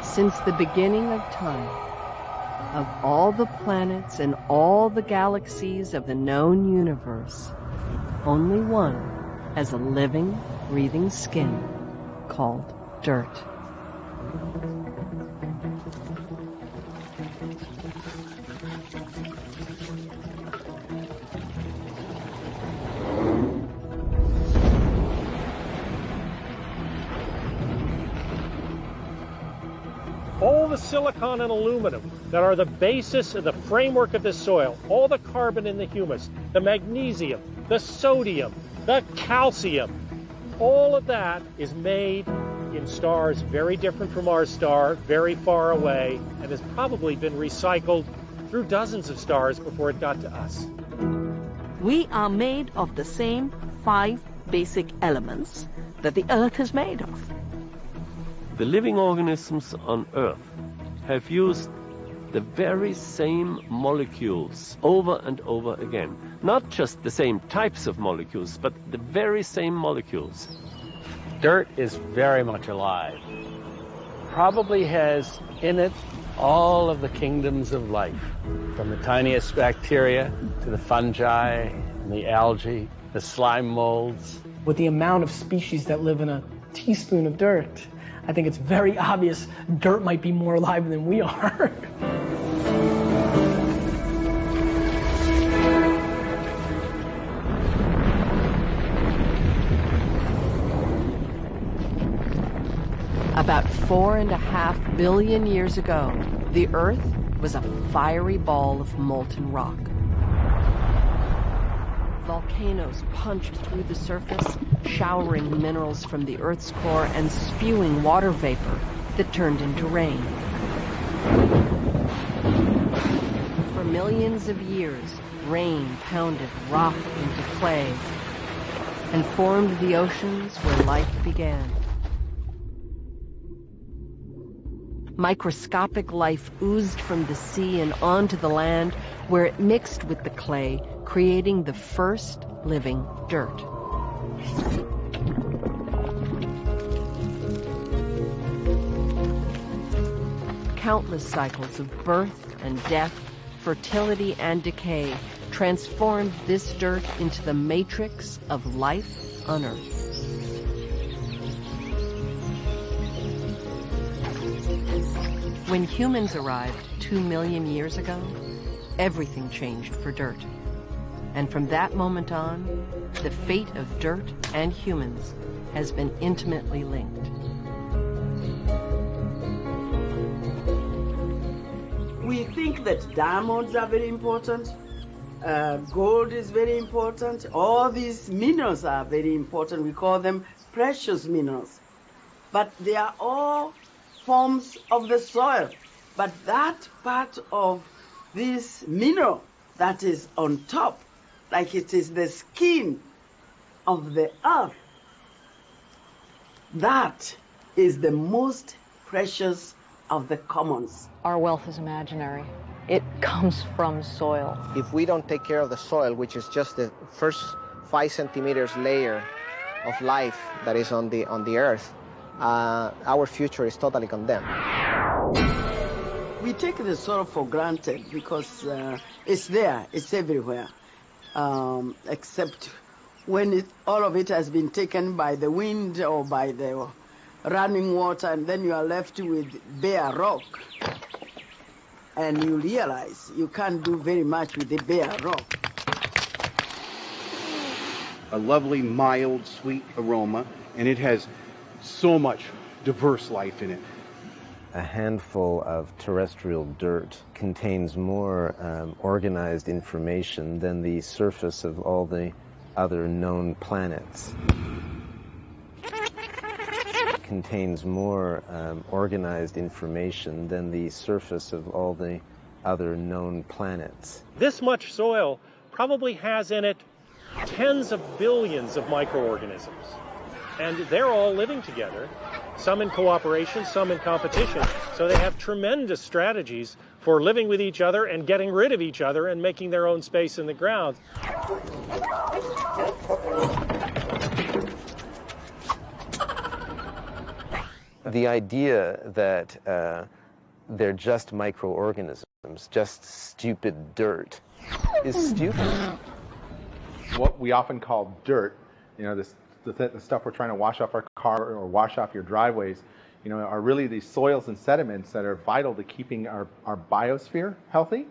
Since the beginning of time, of all the planets and all the galaxies of the known universe, only one has a living, breathing skin called dirt. All the silicon and aluminum that are the basis of the framework of this soil, all the carbon in the humus, the magnesium, the sodium, the calcium, all of that is made in stars very different from our star, very far away, and has probably been recycled through dozens of stars before it got to us. We are made of the same 5 basic elements that the Earth is made of. The living organisms on Earth have used the very same molecules over and over again. Not just the same types of molecules, but the very same molecules. Dirt is very much alive. Probably has in it all of the kingdoms of life, from the tiniest bacteria to the fungi and the algae, the slime molds. With the amount of species that live in a teaspoon of dirt, I think it's very obvious dirt might be more alive than we are. About 4.5 billion years ago, the Earth was a fiery ball of molten rock. Volcanoes punched through the surface, showering minerals from the Earth's core and spewing water vapor that turned into rain. For millions of years, rain pounded rock into clay and formed the oceans where life began. Microscopic life oozed from the sea and onto the land, where it mixed with the clay, creating the first living dirt. Countless cycles of birth and death, fertility and decay transformed this dirt into the matrix of life on Earth. When humans arrived 2 million years ago, everything changed for dirt. And from that moment on, the fate of dirt and humans has been intimately linked. We think that diamonds are very important, gold is very important, all these minerals are very important. We call them precious minerals. But they are all forms of the soil. But that part of this mineral that is on top, like it is the skin of the earth, that is the most precious of the commons. Our wealth is imaginary. It comes from soil. If we don't take care of the soil, which is just the first 5 centimeters layer of life that is on the earth, our future is totally condemned. We take the soil for granted because it's there, it's everywhere, except when all of it has been taken by the wind or by the running water, and then you are left with bare rock. And you realize you can't do very much with the bare rock. A lovely, mild, sweet aroma and it has so much diverse life in it. A handful of terrestrial dirt contains more organized information than the surface of all the other known planets. Contains more organized information than the surface of all the other known planets. This much soil probably has in it tens of billions of microorganisms. And they're all living together, some in cooperation, some in competition. So they have tremendous strategies for living with each other and getting rid of each other and making their own space in the ground. The idea that they're just microorganisms, just stupid dirt, is stupid. What we often call dirt, you know, the stuff we're trying to wash off our car or wash off your driveways, you know, are really these soils and sediments that are vital to keeping our biosphere healthy,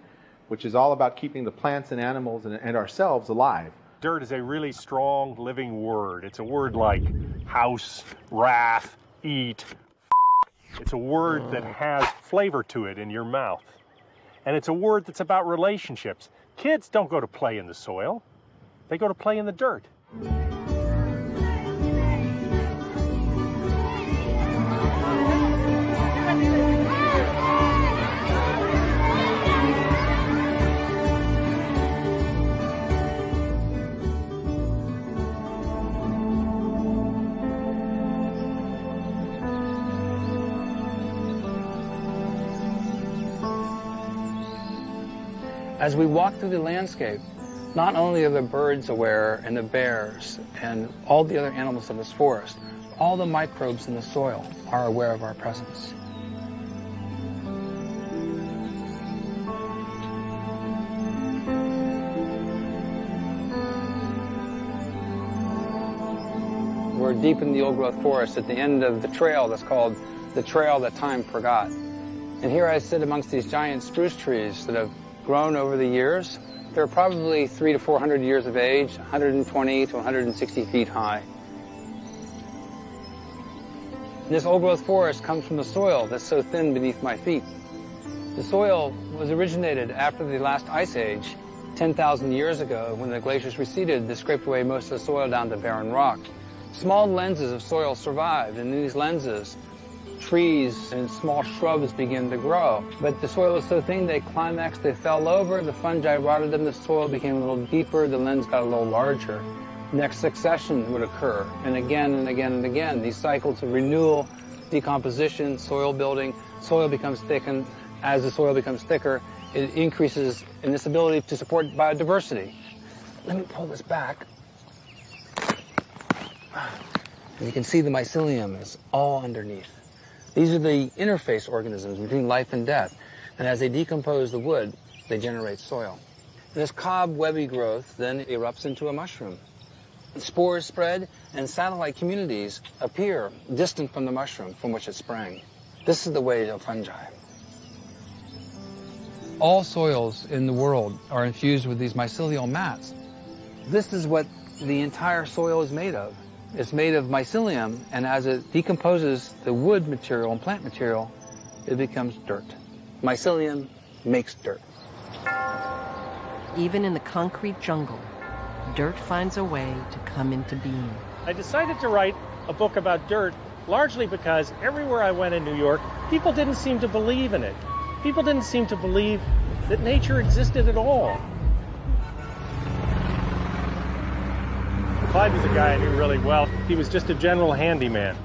which is all about keeping the plants and animals and ourselves alive. Dirt is a really strong living word. It's a word like house, wrath, eat. It's a word that has flavor to it in your mouth. And it's a word that's about relationships. Kids don't go to play in the soil. They go to play in the dirt. As we walk through the landscape, not only are the birds aware and the bears and all the other animals of this forest, all the microbes in the soil are aware of our presence. We're deep in the old-growth forest at the end of the trail that's called the trail that time forgot. And here I sit amongst these giant spruce trees that have grown over the years. They're probably 300 to 400 years of age, 120 to 160 feet high. And this old-growth forest comes from the soil that's so thin beneath my feet. The soil was originated after the last ice age, 10,000 years ago, when the glaciers receded. They scraped away most of the soil down to barren rock. Small lenses of soil survived, and in these lenses, trees and small shrubs begin to grow. But the soil was so thin they climaxed, they fell over, the fungi rotted them, the soil became a little deeper, the lens got a little larger. Next succession would occur, and again and again and again. These cycles of renewal, decomposition, soil building, soil becomes thickened. As the soil becomes thicker, it increases in its ability to support biodiversity. Let me pull this back. And you can see the mycelium is all underneath. These are the interface organisms between life and death. And as they decompose the wood, they generate soil. This cobwebby growth then erupts into a mushroom. Spores spread, and satellite communities appear distant from the mushroom from which it sprang. This is the way of fungi. All soils in the world are infused with these mycelial mats. This is what the entire soil is made of. It's made of mycelium, and as it decomposes the wood material and plant material, it becomes dirt. Mycelium makes dirt. Even in the concrete jungle, dirt finds a way to come into being. I decided to write a book about dirt largely because everywhere I went in New York, people didn't seem to believe in it. People didn't seem to believe that nature existed at all. Clyde was a guy I knew really well. He was just a general handyman.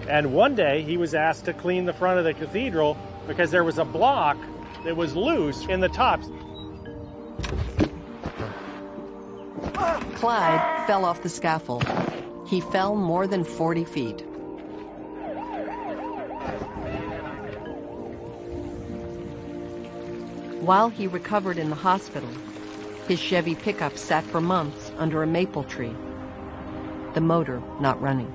And one day he was asked to clean the front of the cathedral because there was a block that was loose in the tops. Clyde fell off the scaffold. He fell more than 40 feet. While he recovered in the hospital, his Chevy pickup sat for months under a maple tree, the motor not running.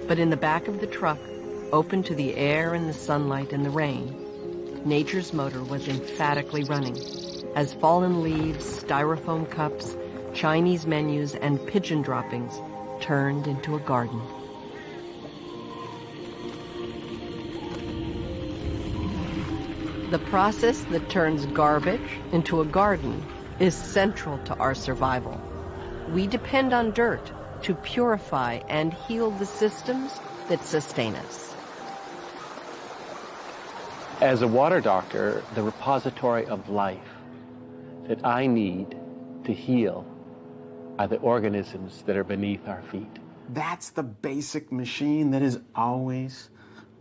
But in the back of the truck, open to the air and the sunlight and the rain, nature's motor was emphatically running, as fallen leaves, styrofoam cups, Chinese menus, and pigeon droppings turned into a garden. The process that turns garbage into a garden is central to our survival. We depend on dirt to purify and heal the systems that sustain us. As a water doctor, the repository of life that I need to heal are the organisms that are beneath our feet. That's the basic machine that has always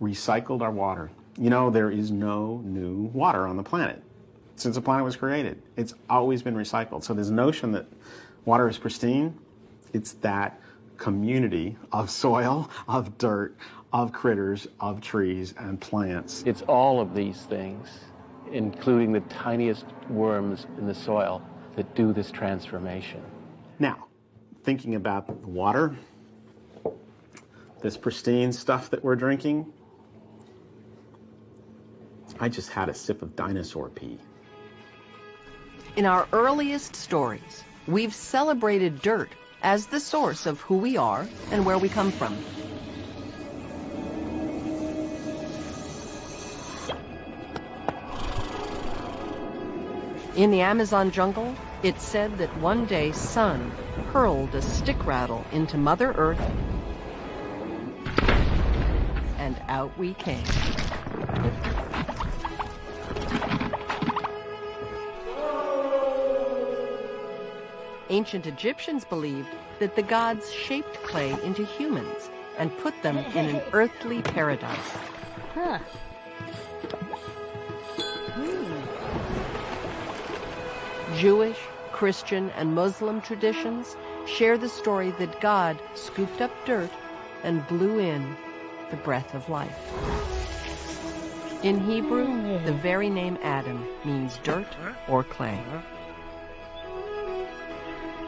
recycled our water. You know, there is no new water on the planet since the planet was created. It's always been recycled. So this notion that water is pristine, it's that community of soil, of dirt, of critters, of trees and plants. It's all of these things, including the tiniest worms in the soil, that do this transformation. Now, thinking about the water, this pristine stuff that we're drinking, I just had a sip of dinosaur pee. In our earliest stories, we've celebrated dirt as the source of who we are and where we come from. In the Amazon jungle, it's said that one day Sun hurled a stick rattle into Mother Earth, and out we came. Ancient Egyptians believed that the gods shaped clay into humans and put them in an earthly paradise. Huh. Jewish, Christian, and Muslim traditions share the story that God scooped up dirt and blew in the breath of life. In Hebrew, the very name Adam means dirt or clay.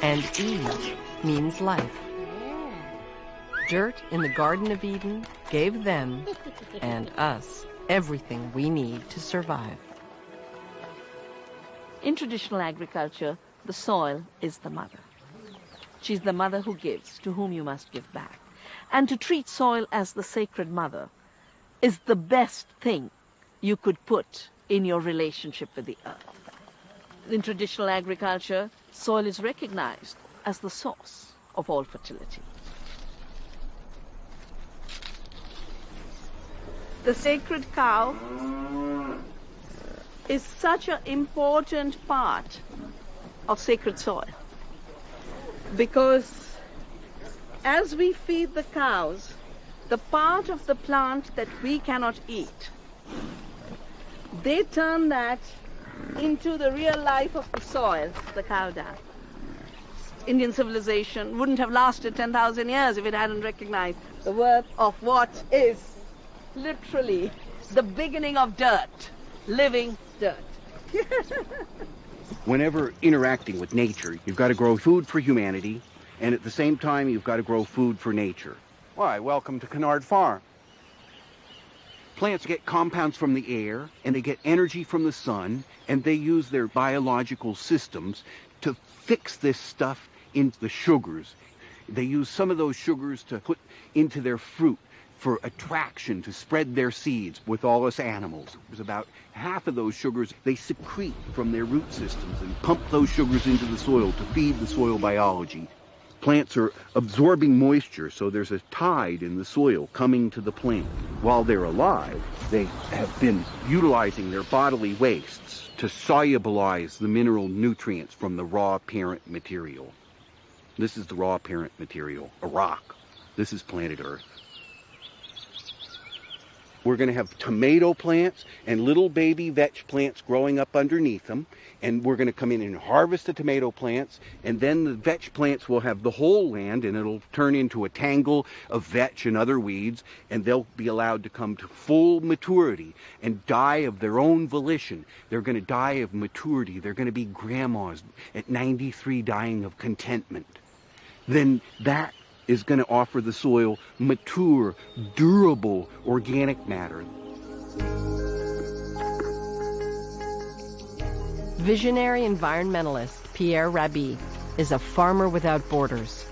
And Eve means life. Dirt in the Garden of Eden gave them, and us, everything we need to survive. In traditional agriculture, the soil is the mother. She's the mother who gives, to whom you must give back. And to treat soil as the sacred mother is the best thing you could put in your relationship with the earth. In traditional agriculture, soil is recognized as the source of all fertility. The sacred cow is such an important part of sacred soil, because as we feed the cows the part of the plant that we cannot eat, they turn that into the real life of the soil, the cow dung. Indian civilization wouldn't have lasted 10,000 years if it hadn't recognized the worth of what is literally the beginning of dirt, living dirt. Whenever interacting with nature, you've got to grow food for humanity, and at the same time, you've got to grow food for nature. Why, welcome to Kennard Farm. Plants get compounds from the air, and they get energy from the sun, and they use their biological systems to fix this stuff into the sugars. They use some of those sugars to put into their fruit for attraction, to spread their seeds with all us animals. There's about half of those sugars they secrete from their root systems and pump those sugars into the soil to feed the soil biology. Plants are absorbing moisture, so there's a tide in the soil coming to the plant. While they're alive, they have been utilizing their bodily wastes to solubilize the mineral nutrients from the raw parent material. This is the raw parent material, a rock. This is planet Earth. We're going to have tomato plants and little baby vetch plants growing up underneath them, and we're going to come in and harvest the tomato plants, and then the vetch plants will have the whole land, and it'll turn into a tangle of vetch and other weeds, and they'll be allowed to come to full maturity and die of their own volition. They're going to die of maturity. They're going to be grandmas at 93 dying of contentment. Then that is going to offer the soil mature, durable organic matter. Visionary environmentalist Pierre Rabhi is a farmer without borders.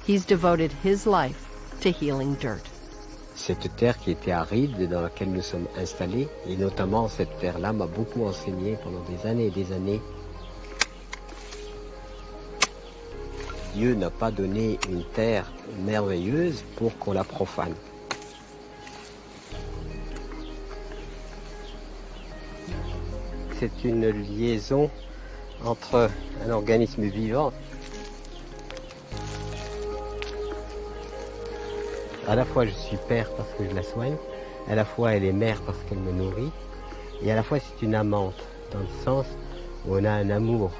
He's devoted his life to healing dirt. Cette terre qui était aride dans laquelle nous sommes installés, et notamment cette terre-là m'a beaucoup enseigné pendant des années et des années. Dieu n'a pas donné une terre merveilleuse pour qu'on la profane. C'est une liaison entre un organisme vivant. À la fois je suis père parce que je la soigne, à la fois elle est mère parce qu'elle me nourrit, et à la fois c'est une amante, dans le sens où on a un amour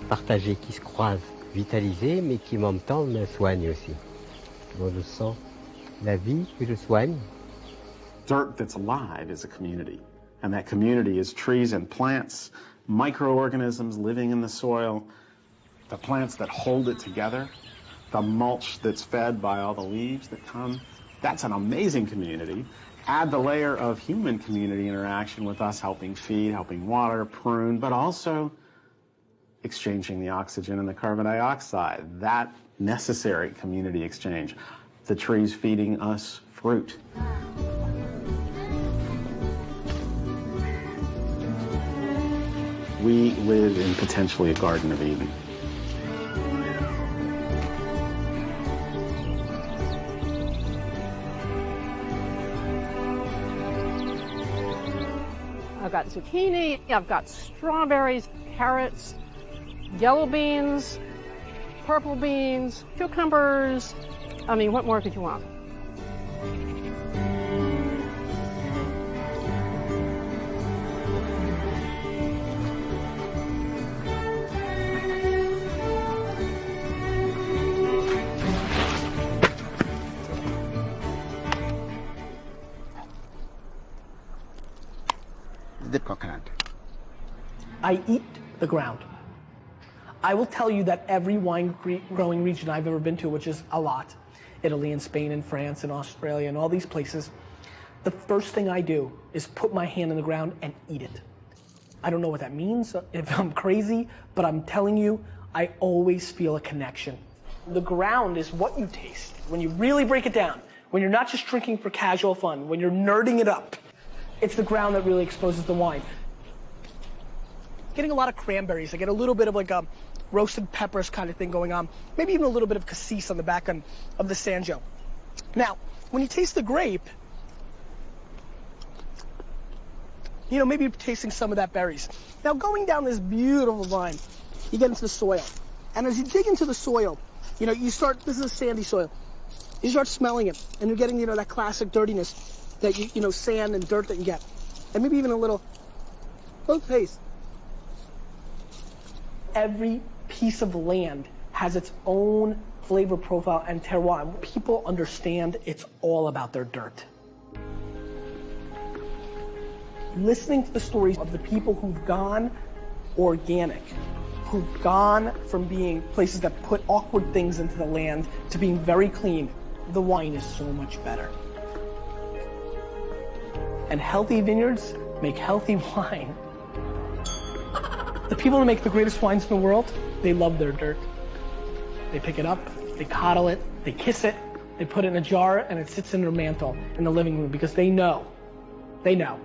partagé qui se croise, vitalisé, mais qui en même temps me soigne aussi. Bon, je sens la vie que je soigne. Dirt that's alive is a community, and that community is trees and plants, microorganisms living in the soil, the plants that hold it together, the mulch that's fed by all the leaves that come. That's an amazing community. Add the layer of human community interaction with us helping feed, helping water, prune, but also exchanging the oxygen and the carbon dioxide. That necessary community exchange. The trees feeding us fruit. We live in potentially a Garden of Eden. I've got zucchini, I've got strawberries, carrots, yellow beans, purple beans, cucumbers. I mean, what more could you want? The coconut. I eat the ground. I will tell you that every wine growing region I've ever been to, which is a lot, Italy and Spain and France and Australia and all these places, the first thing I do is put my hand in the ground and eat it. I don't know what that means, if I'm crazy, but I'm telling you, I always feel a connection. The ground is what you taste when you really break it down, when you're not just drinking for casual fun, when you're nerding it up. It's the ground that really exposes the wine. Getting a lot of cranberries. I get a little bit of like a roasted peppers kind of thing going on. Maybe even a little bit of cassis on the back end of the Sangiovese. Now, when you taste the grape, you know, maybe you're tasting some of that berries. Now, going down this beautiful vine, you get into the soil. And as you dig into the soil, you know, you start, this is a sandy soil. You start smelling it, and you're getting, you know, that classic dirtiness that you know, sand and dirt that you get. And maybe even a little taste. Every piece of land has its own flavor profile and terroir. People understand it's all about their dirt. Listening to the stories of the people who've gone organic, who've gone from being places that put awkward things into the land to being very clean, the wine is so much better. And healthy vineyards make healthy wine. The people who make the greatest wines in the world, they love their dirt. They pick it up, they coddle it, they kiss it, they put it in a jar, and it sits in their mantle in the living room because they know. They know.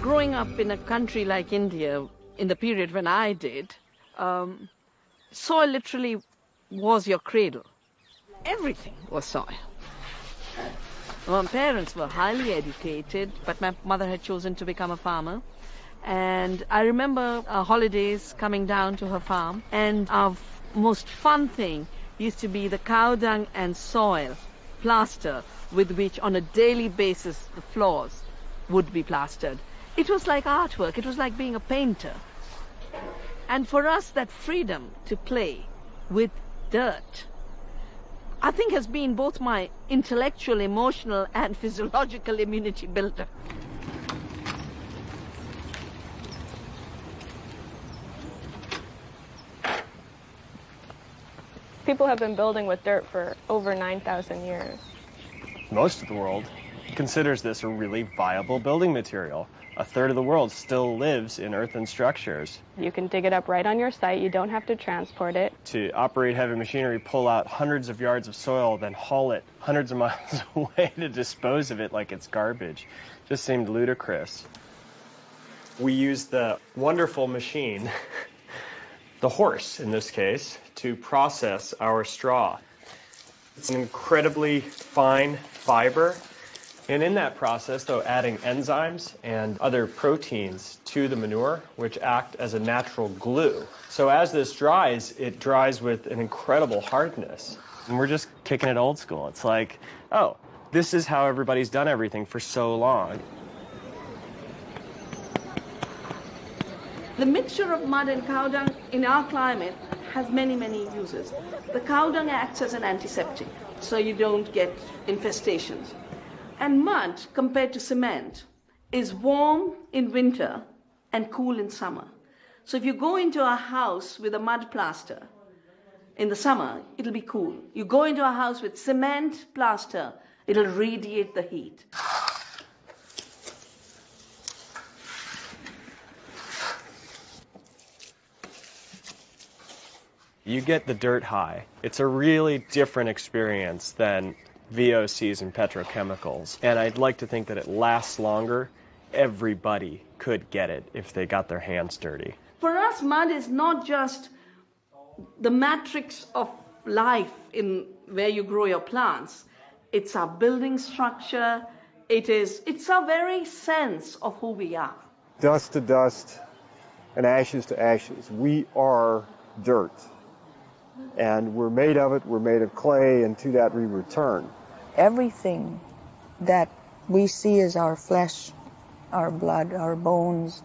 Growing up in a country like India, in the period when I did, soil literally was your cradle. Everything was soil. My parents were highly educated, but my mother had chosen to become a farmer. And I remember our holidays coming down to her farm, and our most fun thing used to be the cow dung and soil plaster with which on a daily basis the floors would be plastered. It was like artwork. It was like being a painter. And for us, that freedom to play with dirt, I think, has been both my intellectual, emotional, and physiological immunity builder. People have been building with dirt for over 9,000 years. Most of the world considers this a really viable building material. A third of the world still lives in earthen structures. You can dig it up right on your site. You don't have to transport it. To operate heavy machinery, pull out hundreds of yards of soil, then haul it hundreds of miles away to dispose of it like it's garbage, just seemed ludicrous. We used the wonderful machine, the horse in this case, to process our straw. It's an incredibly fine fiber. And in that process, though, adding enzymes and other proteins to the manure, which act as a natural glue. So as this dries, it dries with an incredible hardness. And we're just kicking it old school. It's like, oh, this is how everybody's done everything for so long. The mixture of mud and cow dung in our climate has many, many uses. The cow dung acts as an antiseptic, so you don't get infestations. And mud, compared to cement, is warm in winter and cool in summer. So if you go into a house with a mud plaster, in the summer, it'll be cool. You go into a house with cement plaster, it'll radiate the heat. You get the dirt high. It's a really different experience than VOCs and petrochemicals. And I'd like to think that it lasts longer. Everybody could get it if they got their hands dirty. For us, mud is not just the matrix of life in where you grow your plants. It's our building structure. It's our very sense of who we are. Dust to dust and ashes to ashes. We are dirt. And we're made of it, we're made of clay, and to that we return. Everything that we see as our flesh, our blood, our bones,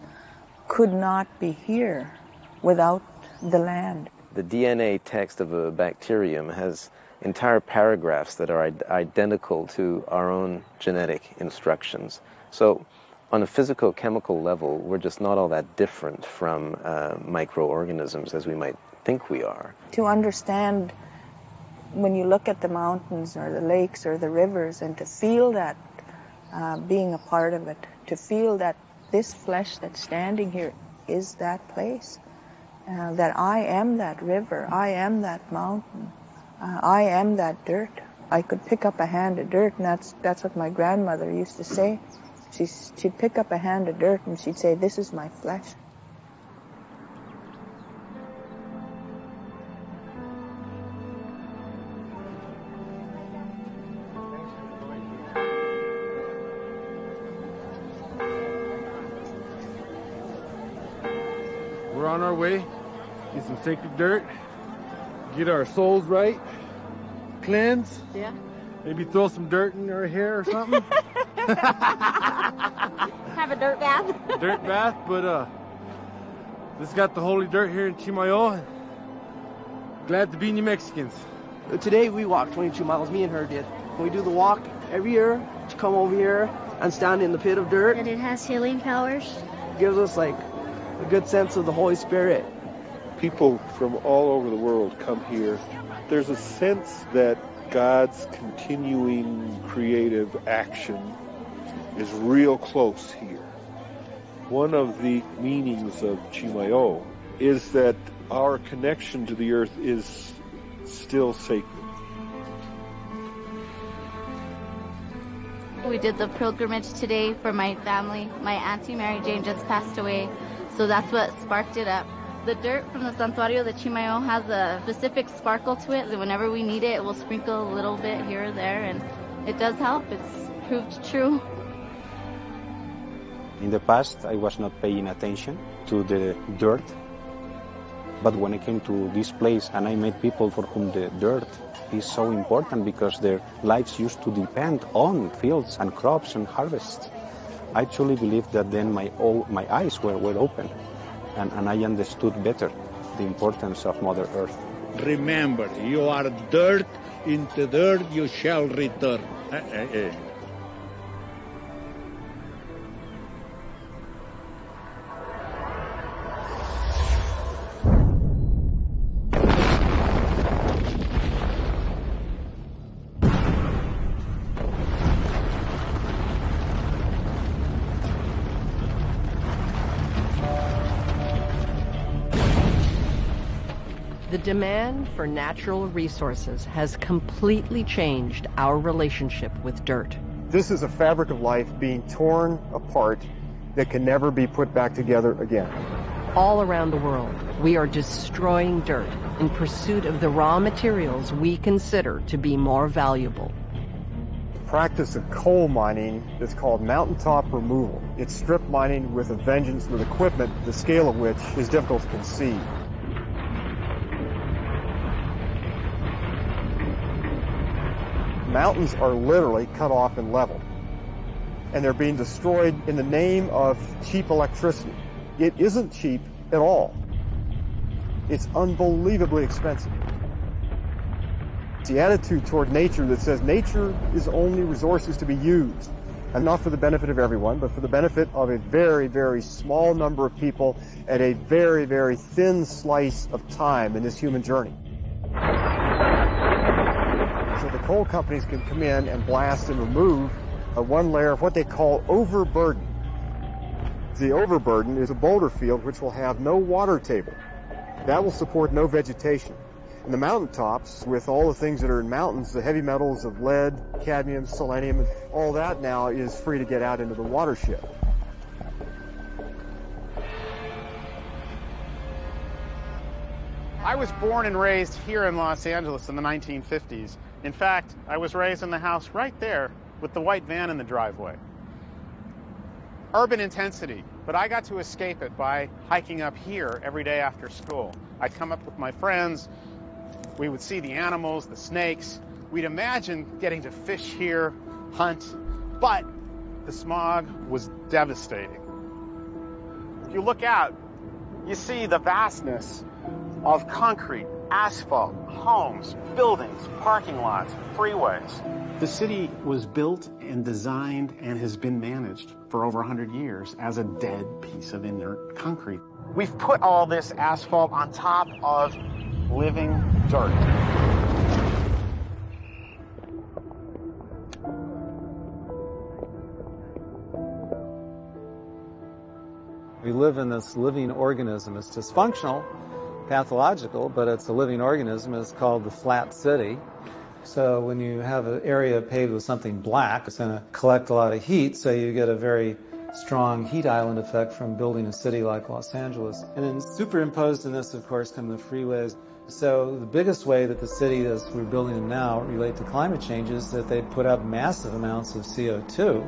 could not be here without the land. The DNA text of a bacterium has entire paragraphs that are identical to our own genetic instructions. So on a physical chemical level, we're just not all that different from microorganisms as we might think we are. To understand, when you look at the mountains or the lakes or the rivers, and to feel that being a part of it, to feel that this flesh that's standing here is that place, that I am that river, I am that mountain, I am that dirt. I could pick up a hand of dirt, and that's what my grandmother used to say. She'd pick up a hand of dirt and she'd say, "This is my flesh." We're on our way, get some sacred dirt, get our souls right, cleanse. Yeah. Maybe throw some dirt in our hair or something. Have a dirt bath. Dirt bath, but this got the holy dirt here in Chimayo. Glad to be New Mexicans. Today we walked 22 miles, me and her did. We do the walk every year to come over here and stand in the pit of dirt. And it has healing powers. Gives us like a good sense of the Holy Spirit. People from all over the world come here. There's a sense that God's continuing creative action is real close here. One of the meanings of Chimayo is that our connection to the earth is still sacred. We did the pilgrimage today for my family. My Auntie Mary Jane just passed away, So that's what sparked it up. The dirt from the Santuario de Chimayo has a specific sparkle to it that whenever we need it, it will sprinkle a little bit here or there, and it does help. It's proved true. In the past, I was not paying attention to the dirt, but when I came to this place and I met people for whom the dirt is so important because their lives used to depend on fields and crops and harvests, I truly believe that then my eyes were open. And I understood better the importance of Mother Earth. Remember, you are dirt, into dirt you shall return. The demand for natural resources has completely changed our relationship with dirt. This is a fabric of life being torn apart that can never be put back together again. All around the world, we are destroying dirt in pursuit of the raw materials we consider to be more valuable. The practice of coal mining is called mountaintop removal. It's strip mining with a vengeance with equipment, the scale of which is difficult to conceive. Mountains are literally cut off and leveled, and they're being destroyed in the name of cheap electricity. It isn't cheap at all. It's unbelievably expensive. It's the attitude toward nature that says nature is only resources to be used, and not for the benefit of everyone, but for the benefit of a very, very small number of people at a very, very thin slice of time in this human journey. So the coal companies can come in and blast and remove one layer of what they call overburden. The overburden is a boulder field which will have no water table. That will support no vegetation. And the mountaintops, with all the things that are in mountains, the heavy metals of lead, cadmium, selenium, all that now is free to get out into the watershed. I was born and raised here in Los Angeles in the 1950s. In fact, I was raised in the house right there with the white van in the driveway. Urban intensity, but I got to escape it by hiking up here every day after school. I'd come up with my friends, we would see the animals, the snakes, we'd imagine getting to fish here, hunt, but the smog was devastating. If you look out, you see the vastness of concrete, asphalt, homes, buildings, parking lots, freeways. The city was built and designed and has been managed for over 100 years as a dead piece of inert concrete. We've put all this asphalt on top of living dirt. We live in this living organism. It's dysfunctional, pathological, but it's a living organism. It's called the flat city. So when you have an area paved with something black, it's going to collect a lot of heat, so you get a very strong heat island effect from building a city like Los Angeles. And then superimposed in this, of course, come the freeways. So the biggest way that the city, as we're building them now, relate to climate change is that they put out massive amounts of CO2.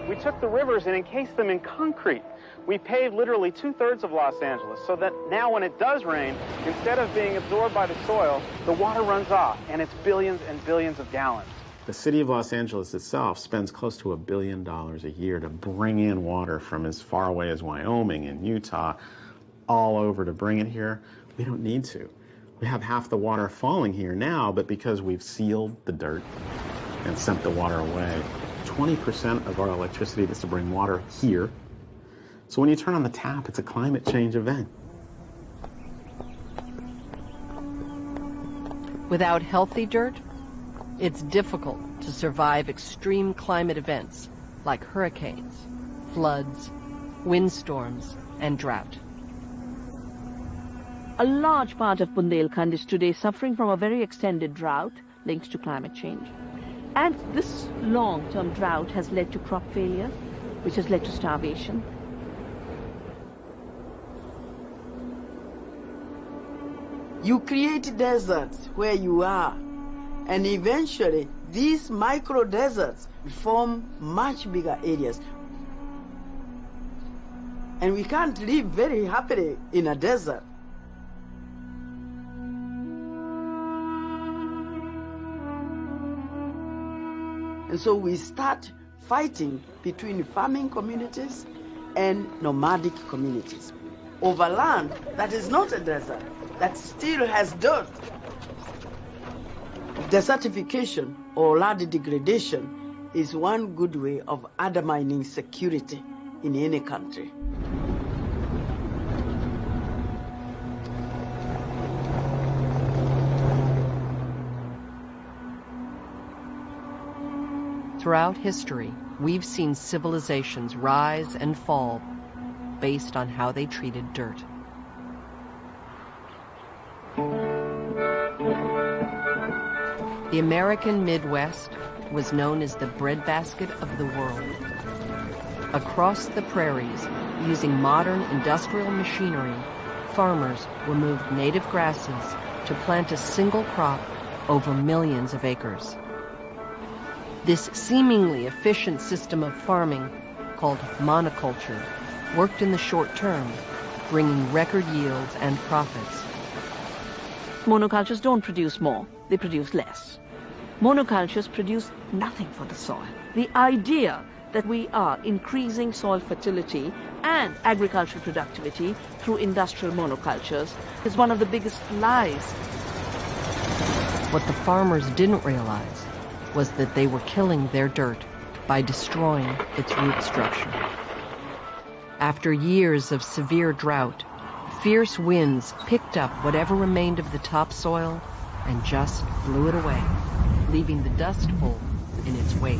We took the rivers and encased them in concrete. We paved literally 2/3 of Los Angeles so that now when it does rain, instead of being absorbed by the soil, the water runs off, and it's billions and billions of gallons. The city of Los Angeles itself spends close to $1 billion a year to bring in water from as far away as Wyoming and Utah, all over to bring it here. We don't need to. We have half the water falling here now, but because we've sealed the dirt and sent the water away, 20% of our electricity is to bring water here. So when you turn on the tap, it's a climate change event. Without healthy dirt, it's difficult to survive extreme climate events like hurricanes, floods, windstorms, and drought. A large part of Bundelkhand is today suffering from a very extended drought linked to climate change. And this long-term drought has led to crop failure, which has led to starvation. You create deserts where you are, and eventually these micro deserts form much bigger areas. And we can't live very happily in a desert. And so we start fighting between farming communities and nomadic communities over land that is not a desert, that still has dirt. Desertification or land degradation is one good way of undermining security in any country. Throughout history, we've seen civilizations rise and fall based on how they treated dirt. The American Midwest was known as the breadbasket of the world. Across the prairies, using modern industrial machinery, farmers removed native grasses to plant a single crop over millions of acres. This seemingly efficient system of farming, called monoculture, worked in the short term, bringing record yields and profits. Monocultures don't produce more, they produce less. Monocultures produce nothing for the soil. The idea that we are increasing soil fertility and agricultural productivity through industrial monocultures is one of the biggest lies. What the farmers didn't realize was that they were killing their dirt by destroying its root structure. After years of severe drought, fierce winds picked up whatever remained of the topsoil and just blew it away, leaving the Dust Bowl in its wake.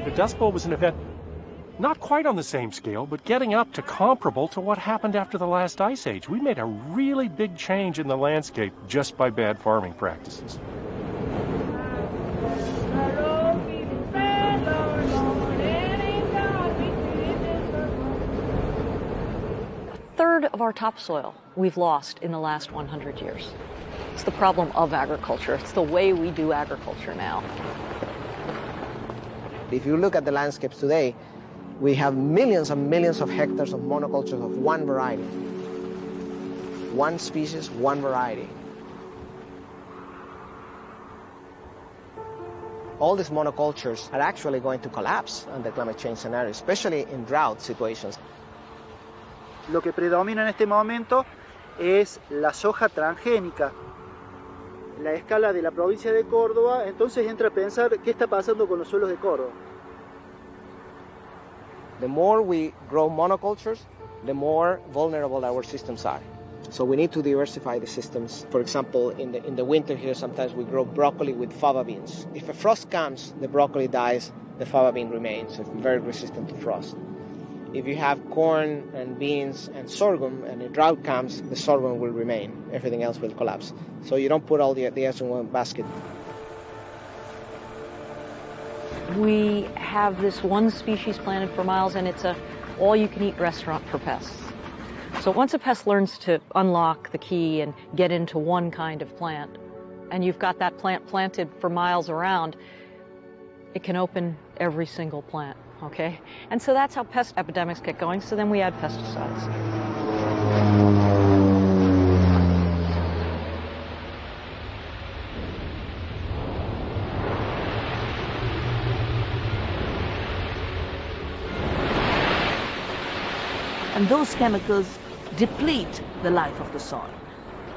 The Dust Bowl was an event not quite on the same scale, but getting up to comparable to what happened after the last ice age. We made a really big change in the landscape just by bad farming practices. A third of our topsoil we've lost in the last 100 years. It's the problem of agriculture. It's the way we do agriculture now. If you look at the landscapes today, we have millions and millions of hectares of monocultures of one variety. One species, one variety. All these monocultures are actually going to collapse under climate change scenario, especially in drought situations. Lo que predomina en este momento es la soja transgénica. La escala de la provincia de Córdoba, entonces entra a pensar qué está pasando con los suelos de Córdoba. The more we grow monocultures, the more vulnerable our systems are. So we need to diversify the systems. For example, in the winter here, sometimes we grow broccoli with fava beans. If a frost comes, the broccoli dies, the fava bean remains. It's very resistant to frost. If you have corn and beans and sorghum, and a drought comes, the sorghum will remain. Everything else will collapse. So you don't put all the eggs in one basket. We have this one species planted for miles, and it's a all-you-can-eat restaurant for pests. So once a pest learns to unlock the key and get into one kind of plant, and you've got that plant planted for miles around, it can open every single plant, okay? And so that's how pest epidemics get going, so then we add pesticides. And those chemicals deplete the life of the soil.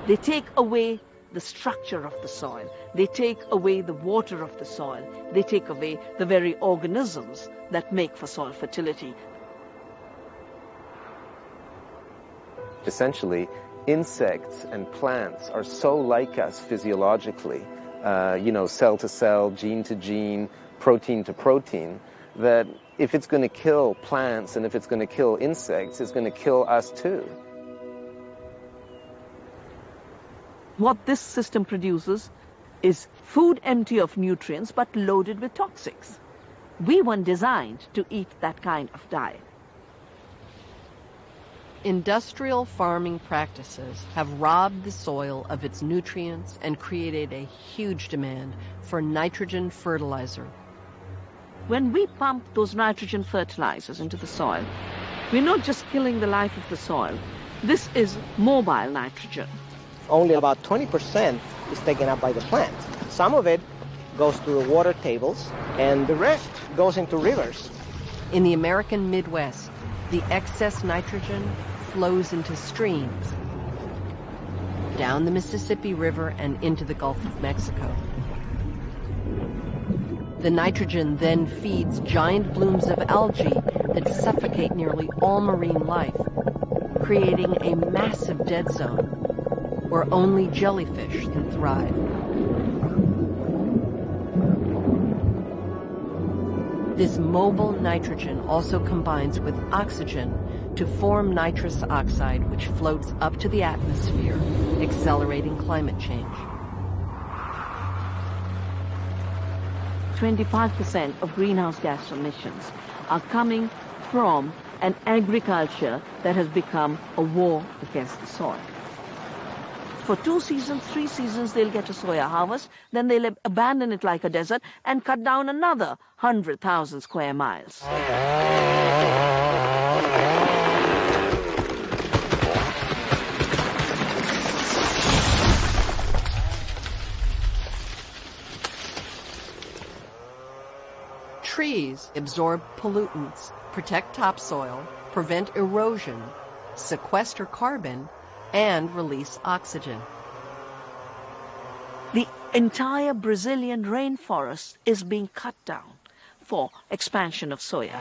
They take away the structure of the soil. They take away the water of the soil. They take away the very organisms that make for soil fertility. Essentially, insects and plants are so like us physiologically, cell to cell, gene to gene, protein to protein, that if it's going to kill plants and if it's going to kill insects, it's going to kill us too. What this system produces is food empty of nutrients but loaded with toxics. We weren't designed to eat that kind of diet. Industrial farming practices have robbed the soil of its nutrients and created a huge demand for nitrogen fertilizer. When we pump those nitrogen fertilizers into the soil, we're not just killing the life of the soil. This is mobile nitrogen. Only about 20% is taken up by the plant. Some of it goes to the water tables, and the rest goes into rivers. In the American Midwest, the excess nitrogen flows into streams, down the Mississippi River and into the Gulf of Mexico. The nitrogen then feeds giant blooms of algae that suffocate nearly all marine life, creating a massive dead zone where only jellyfish can thrive. This mobile nitrogen also combines with oxygen to form nitrous oxide, which floats up to the atmosphere, accelerating climate change. 25% of greenhouse gas emissions are coming from an agriculture that has become a war against the soil. For 2 seasons, 3 seasons, they'll get a soya harvest, then they'll abandon it like a desert and cut down another 100,000 square miles. Trees absorb pollutants, protect topsoil, prevent erosion, sequester carbon, and release oxygen. The entire Brazilian rainforest is being cut down for expansion of soya.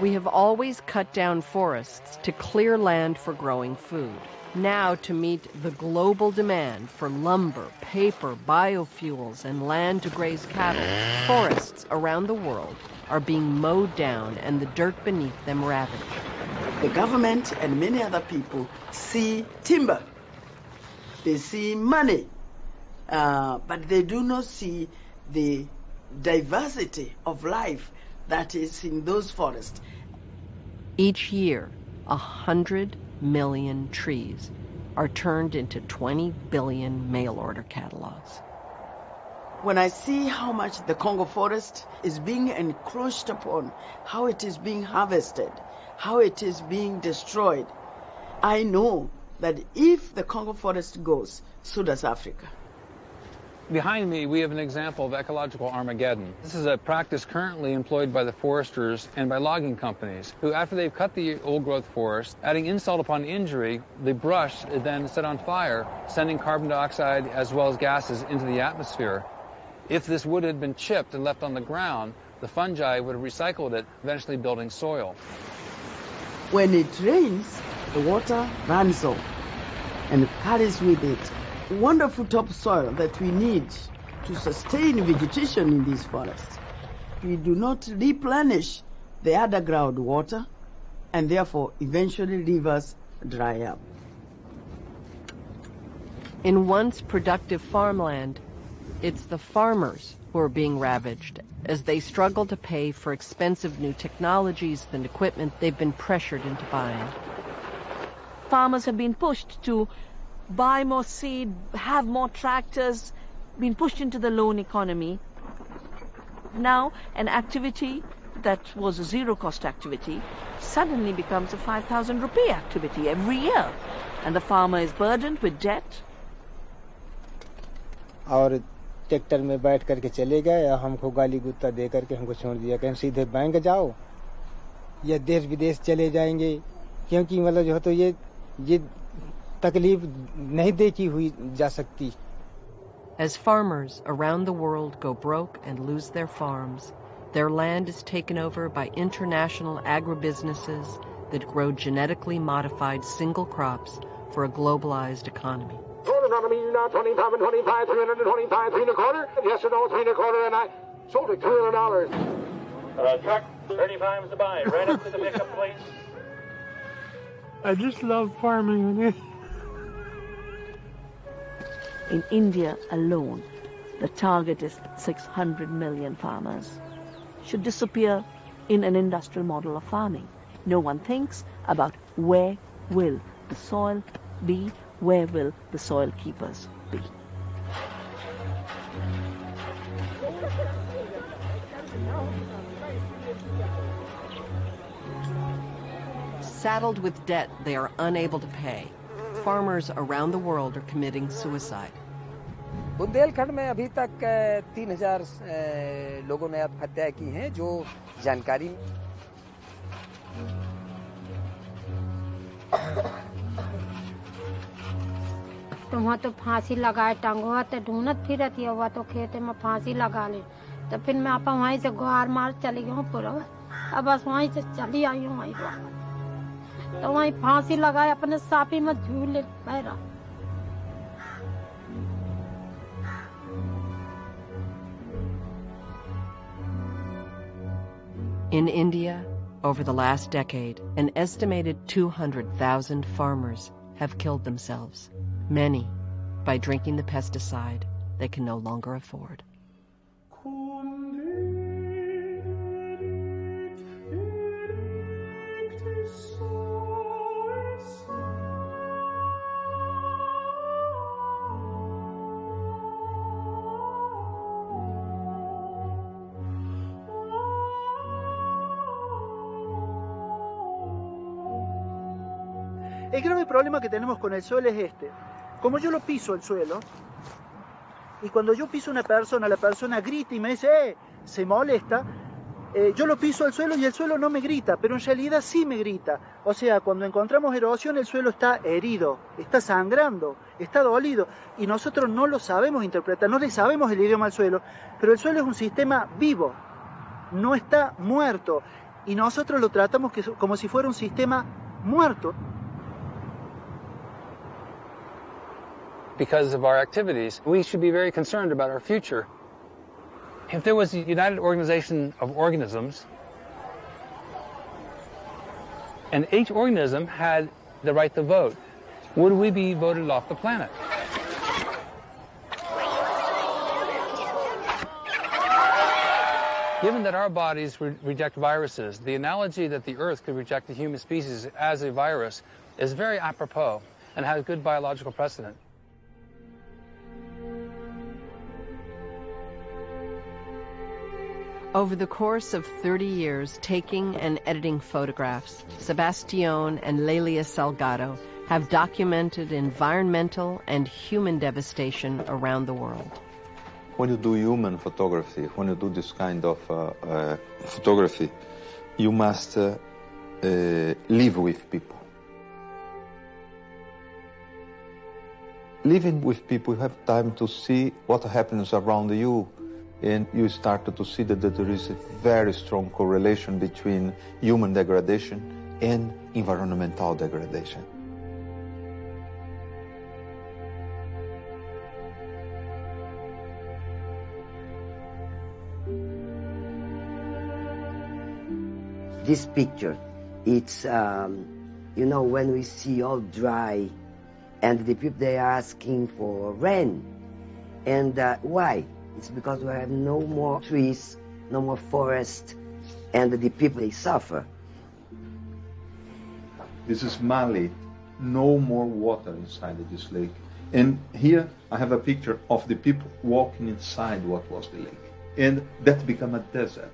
We have always cut down forests to clear land for growing food. Now, to meet the global demand for lumber, paper, biofuels, and land to graze cattle, forests around the world are being mowed down and the dirt beneath them ravaged. The government and many other people see timber. They see money, but they do not see the diversity of life that is in those forests. Each year, 100 million trees are turned into 20 billion mail-order catalogs. When I see how much the Congo forest is being encroached upon, how it is being harvested, how it is being destroyed, I know that if the Congo forest goes, so does Africa. Behind me, we have an example of ecological Armageddon. This is a practice currently employed by the foresters and by logging companies, who, after they've cut the old-growth forest, adding insult upon injury, the brush is then set on fire, sending carbon dioxide as well as gases into the atmosphere. If this wood had been chipped and left on the ground, the fungi would have recycled it, eventually building soil. When it rains, the water runs off and carries with it wonderful topsoil that we need to sustain vegetation in these forests. We do not replenish the underground water, and therefore eventually rivers dry up. In once productive farmland, it's the farmers who are being ravaged as they struggle to pay for expensive new technologies and equipment they've been pressured into buying. Farmers have been pushed to buy more seed, have more tractors, been pushed into the loan economy. Now, an activity that was a zero-cost activity suddenly becomes a 5,000 rupee activity every year, and the farmer is burdened with debt. और tractor में बैठ करके चले गए, हमको गाली गुत्ता दे करके हमको छोड़ दिया कि हम सीधे बैंक जाओ या देश विदेश चले जाएंगे, क्योंकि मतलब जो तो ये तकलीफ नहीं देखी हुई जा सकती. As farmers around the world go broke and lose their farms, their land is taken over by international agribusinesses that grow genetically modified single crops for a globalized economy. 25, 25, 325, 3 1/4. Yes or no, 3 1/4, and I sold it $200. Truck. 35's the buy. Right up to the pickup, please. I just love farming. In India alone, the target is 600 million farmers should disappear in an industrial model of farming. No one thinks about where will the soil be, where will the soil keepers be. Saddled with debt they are unable to pay, farmers around the world are committing suicide. Bundelkhand में अभी तक 3000 लोगों ने आत्महत्या की हैं जो जानकारी तो वहाँ तो फांसी लगाए टांगो तो ढूंढत फिरत ही हुआ तो खेते में फांसी लगा ले तो फिर मैं आप वहीं से गुहार मार चली गई हूँ पूरा अब बस वहीं से चली आई हूँ वहीं तो वहीं फांसी लगाए अपने सापी में झूले बहरा In India, over the last decade, an estimated 200,000 farmers have killed themselves, many by drinking the pesticide they can no longer afford. El grave problema que tenemos con el suelo es este. Como yo lo piso el suelo, y cuando yo piso una persona, la persona grita y me dice, se molesta, yo lo piso al suelo y el suelo no me grita, pero en realidad sí me grita. O sea, cuando encontramos erosión, el suelo está herido, está sangrando, está dolido, y nosotros no lo sabemos interpretar, no le sabemos el idioma al suelo, pero el suelo es un sistema vivo, no está muerto, y nosotros lo tratamos como si fuera un sistema muerto. Because of our activities, we should be very concerned about our future. If there was a united organization of organisms, and each organism had the right to vote, would we be voted off the planet? Given that our bodies reject viruses, the analogy that the Earth could reject the human species as a virus is very apropos and has good biological precedent. Over the course of 30 years taking and editing photographs, Sebastión and Lelia Salgado have documented environmental and human devastation around the world. When you do human photography, when you do this kind of photography, you must live with people. Living with people, you have time to see what happens around you. And you started to see that there is a very strong correlation between human degradation and environmental degradation. This picture, it's, you know, when we see all dry and the people, they are asking for rain. And why? It's because we have no more trees, no more forest, and the people, they suffer. This is Mali, no more water inside of this lake. And here I have a picture of the people walking inside what was the lake. And that became a desert.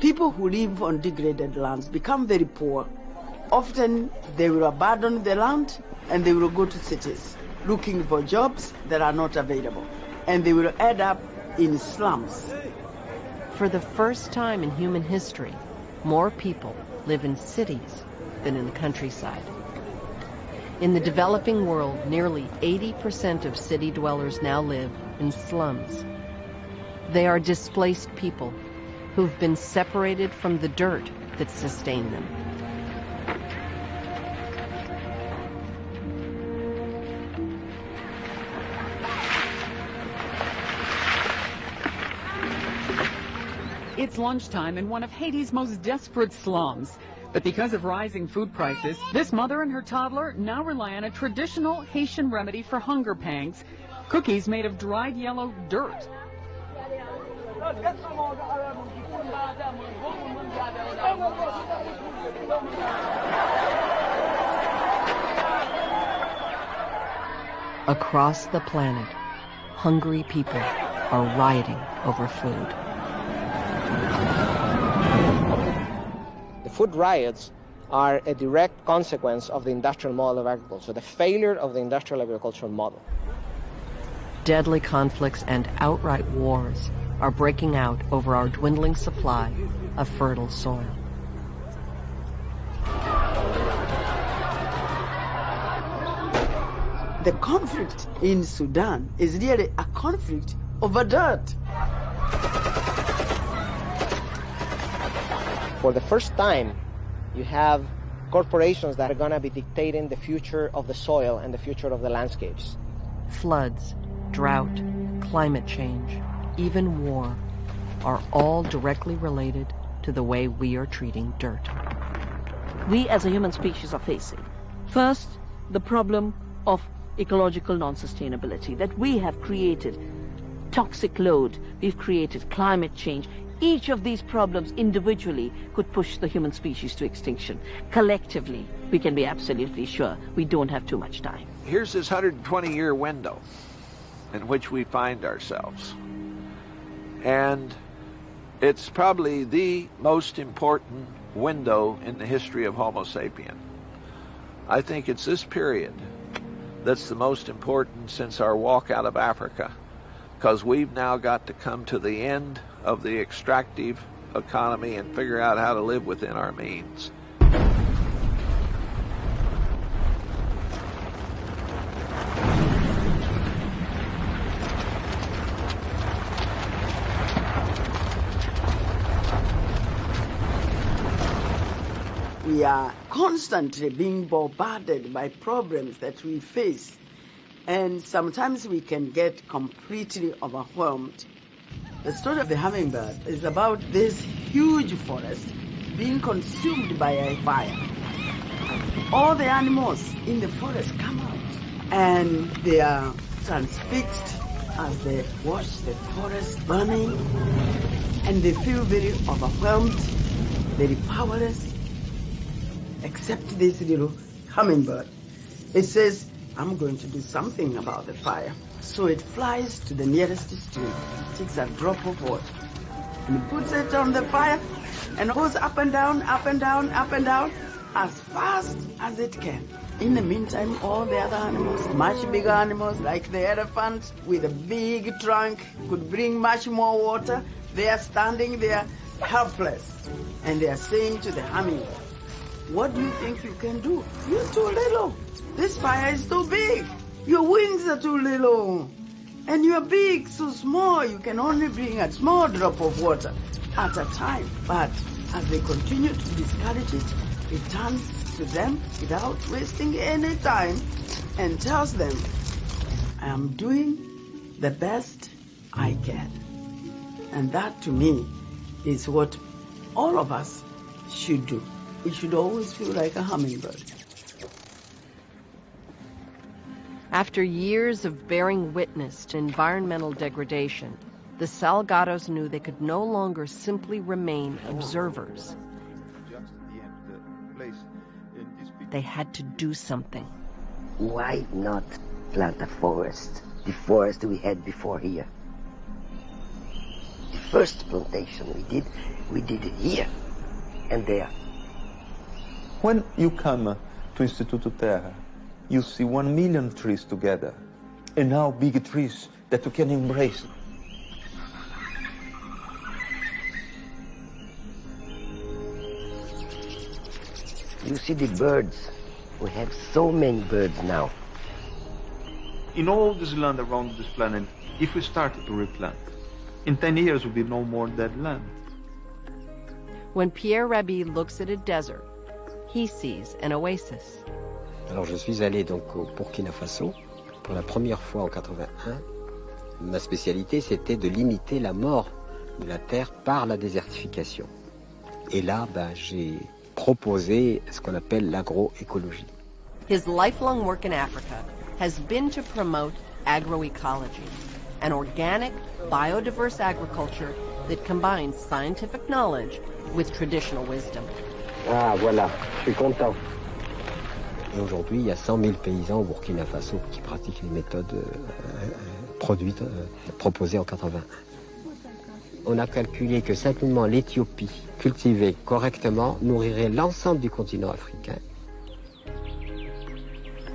People who live on degraded lands become very poor. Often they will abandon the land and they will go to cities, looking for jobs that are not available, and they will end up in slums. For the first time in human history, more people live in cities than in the countryside. In the developing world, nearly 80% of city dwellers now live in slums. They are displaced people who've been separated from the dirt that sustained them. It's lunchtime in one of Haiti's most desperate slums. But because of rising food prices, this mother and her toddler now rely on a traditional Haitian remedy for hunger pangs, cookies made of dried yellow dirt. Across the planet, hungry people are rioting over food. The food riots are a direct consequence of the industrial model of agriculture, the failure of the industrial agricultural model. Deadly conflicts and outright wars are breaking out over our dwindling supply of fertile soil. The conflict in Sudan is really a conflict over dirt. For the first time, you have corporations that are going to be dictating the future of the soil and the future of the landscapes. Floods, drought, climate change, even war are all directly related to the way we are treating dirt. We as a human species are facing, first, the problem of ecological non-sustainability, that we have created toxic load, we've created climate change. Each of these problems individually could push the human species to extinction. Collectively, we can be absolutely sure we don't have too much time. Here's this 120-year window in which we find ourselves. And it's probably the most important window in the history of Homo sapien. I think it's this period that's the most important since our walk out of Africa, because we've now got to come to the end of the extractive economy and figure out how to live within our means. We are constantly being bombarded by problems that we face, and sometimes we can get completely overwhelmed. The story of the hummingbird is about this huge forest being consumed by a fire. All the animals in the forest come out, and they are transfixed as they watch the forest burning, and they feel very overwhelmed, very powerless, except this little hummingbird. It says, I'm going to do something about the fire. So it flies to the nearest stream, takes a drop of water, and puts it on the fire, and goes up and down, up and down, up and down, as fast as it can. In the meantime, all the other animals, much bigger animals like the elephant with a big trunk, could bring much more water. They are standing there helpless, and they are saying to the hummingbird, what do you think you can do? You're too little. This fire is too big. Your wings are too little. And you're big, so small. You can only bring a small drop of water at a time. But as they continue to discourage it, it turns to them without wasting any time and tells them, I am doing the best I can. And that, to me, is what all of us should do. We should always feel like a hummingbird. After years of bearing witness to environmental degradation, the Salgados knew they could no longer simply remain observers. They had to do something. Why not plant a forest? The forest we had before here. The first plantation we did it here and there. When you come to Instituto Terra, you see 1 million trees together, and now big trees that you can embrace. You see the birds. We have so many birds now. In all this land around this planet, if we started to replant, in 10 years will be no more dead land. When Pierre Rabhi looks at a desert, he sees an oasis. Alors je suis allé donc au Burkina Faso pour la première fois en 81. Ma spécialité c'était de limiter la mort de la terre par la désertification. Et là, j'ai proposé ce qu'on appelle l'agroécologie. His lifelong work in Africa has been to promote agroecology, an organic, biodiverse agriculture that combines scientific knowledge with traditional wisdom. Ah, voilà, je suis content. Et aujourd'hui, il y a 100 000 paysans au Burkina Faso qui pratiquent les méthodes proposées en 81. On a calculé que simplement l'Éthiopie, cultivée correctement, nourrirait l'ensemble du continent africain.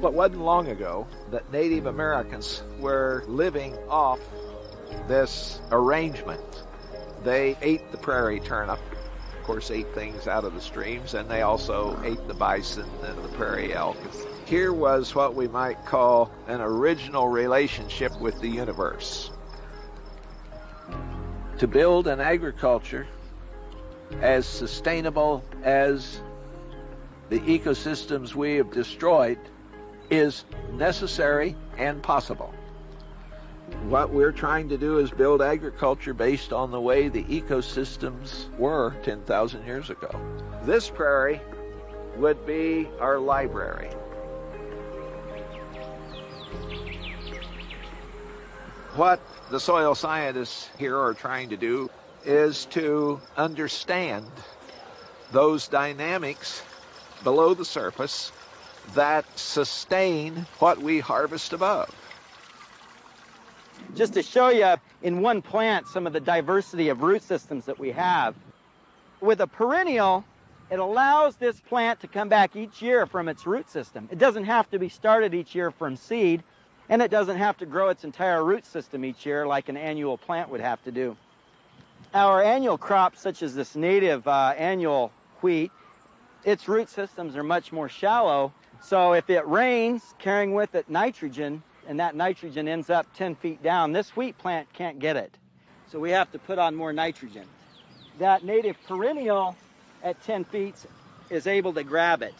It wasn't long ago that Native Americans were living off this arrangement. They ate the prairie turnip, of course ate things out of the streams, and they also ate the bison and the prairie elk. Here was what we might call an original relationship with the universe. To build an agriculture as sustainable as the ecosystems we have destroyed is necessary and possible. What we're trying to do is build agriculture based on the way the ecosystems were 10,000 years ago. This prairie would be our library. What the soil scientists here are trying to do is to understand those dynamics below the surface that sustain what we harvest above. Just to show you in one plant some of the diversity of root systems that we have. With a perennial, it allows this plant to come back each year from its root system. It doesn't have to be started each year from seed, and it doesn't have to grow its entire root system each year like an annual plant would have to do. Our annual crops, such as this native annual wheat, its root systems are much more shallow, so if it rains, carrying with it nitrogen, and that nitrogen ends up 10 feet down, this wheat plant can't get it. So we have to put on more nitrogen. That native perennial at 10 feet is able to grab it.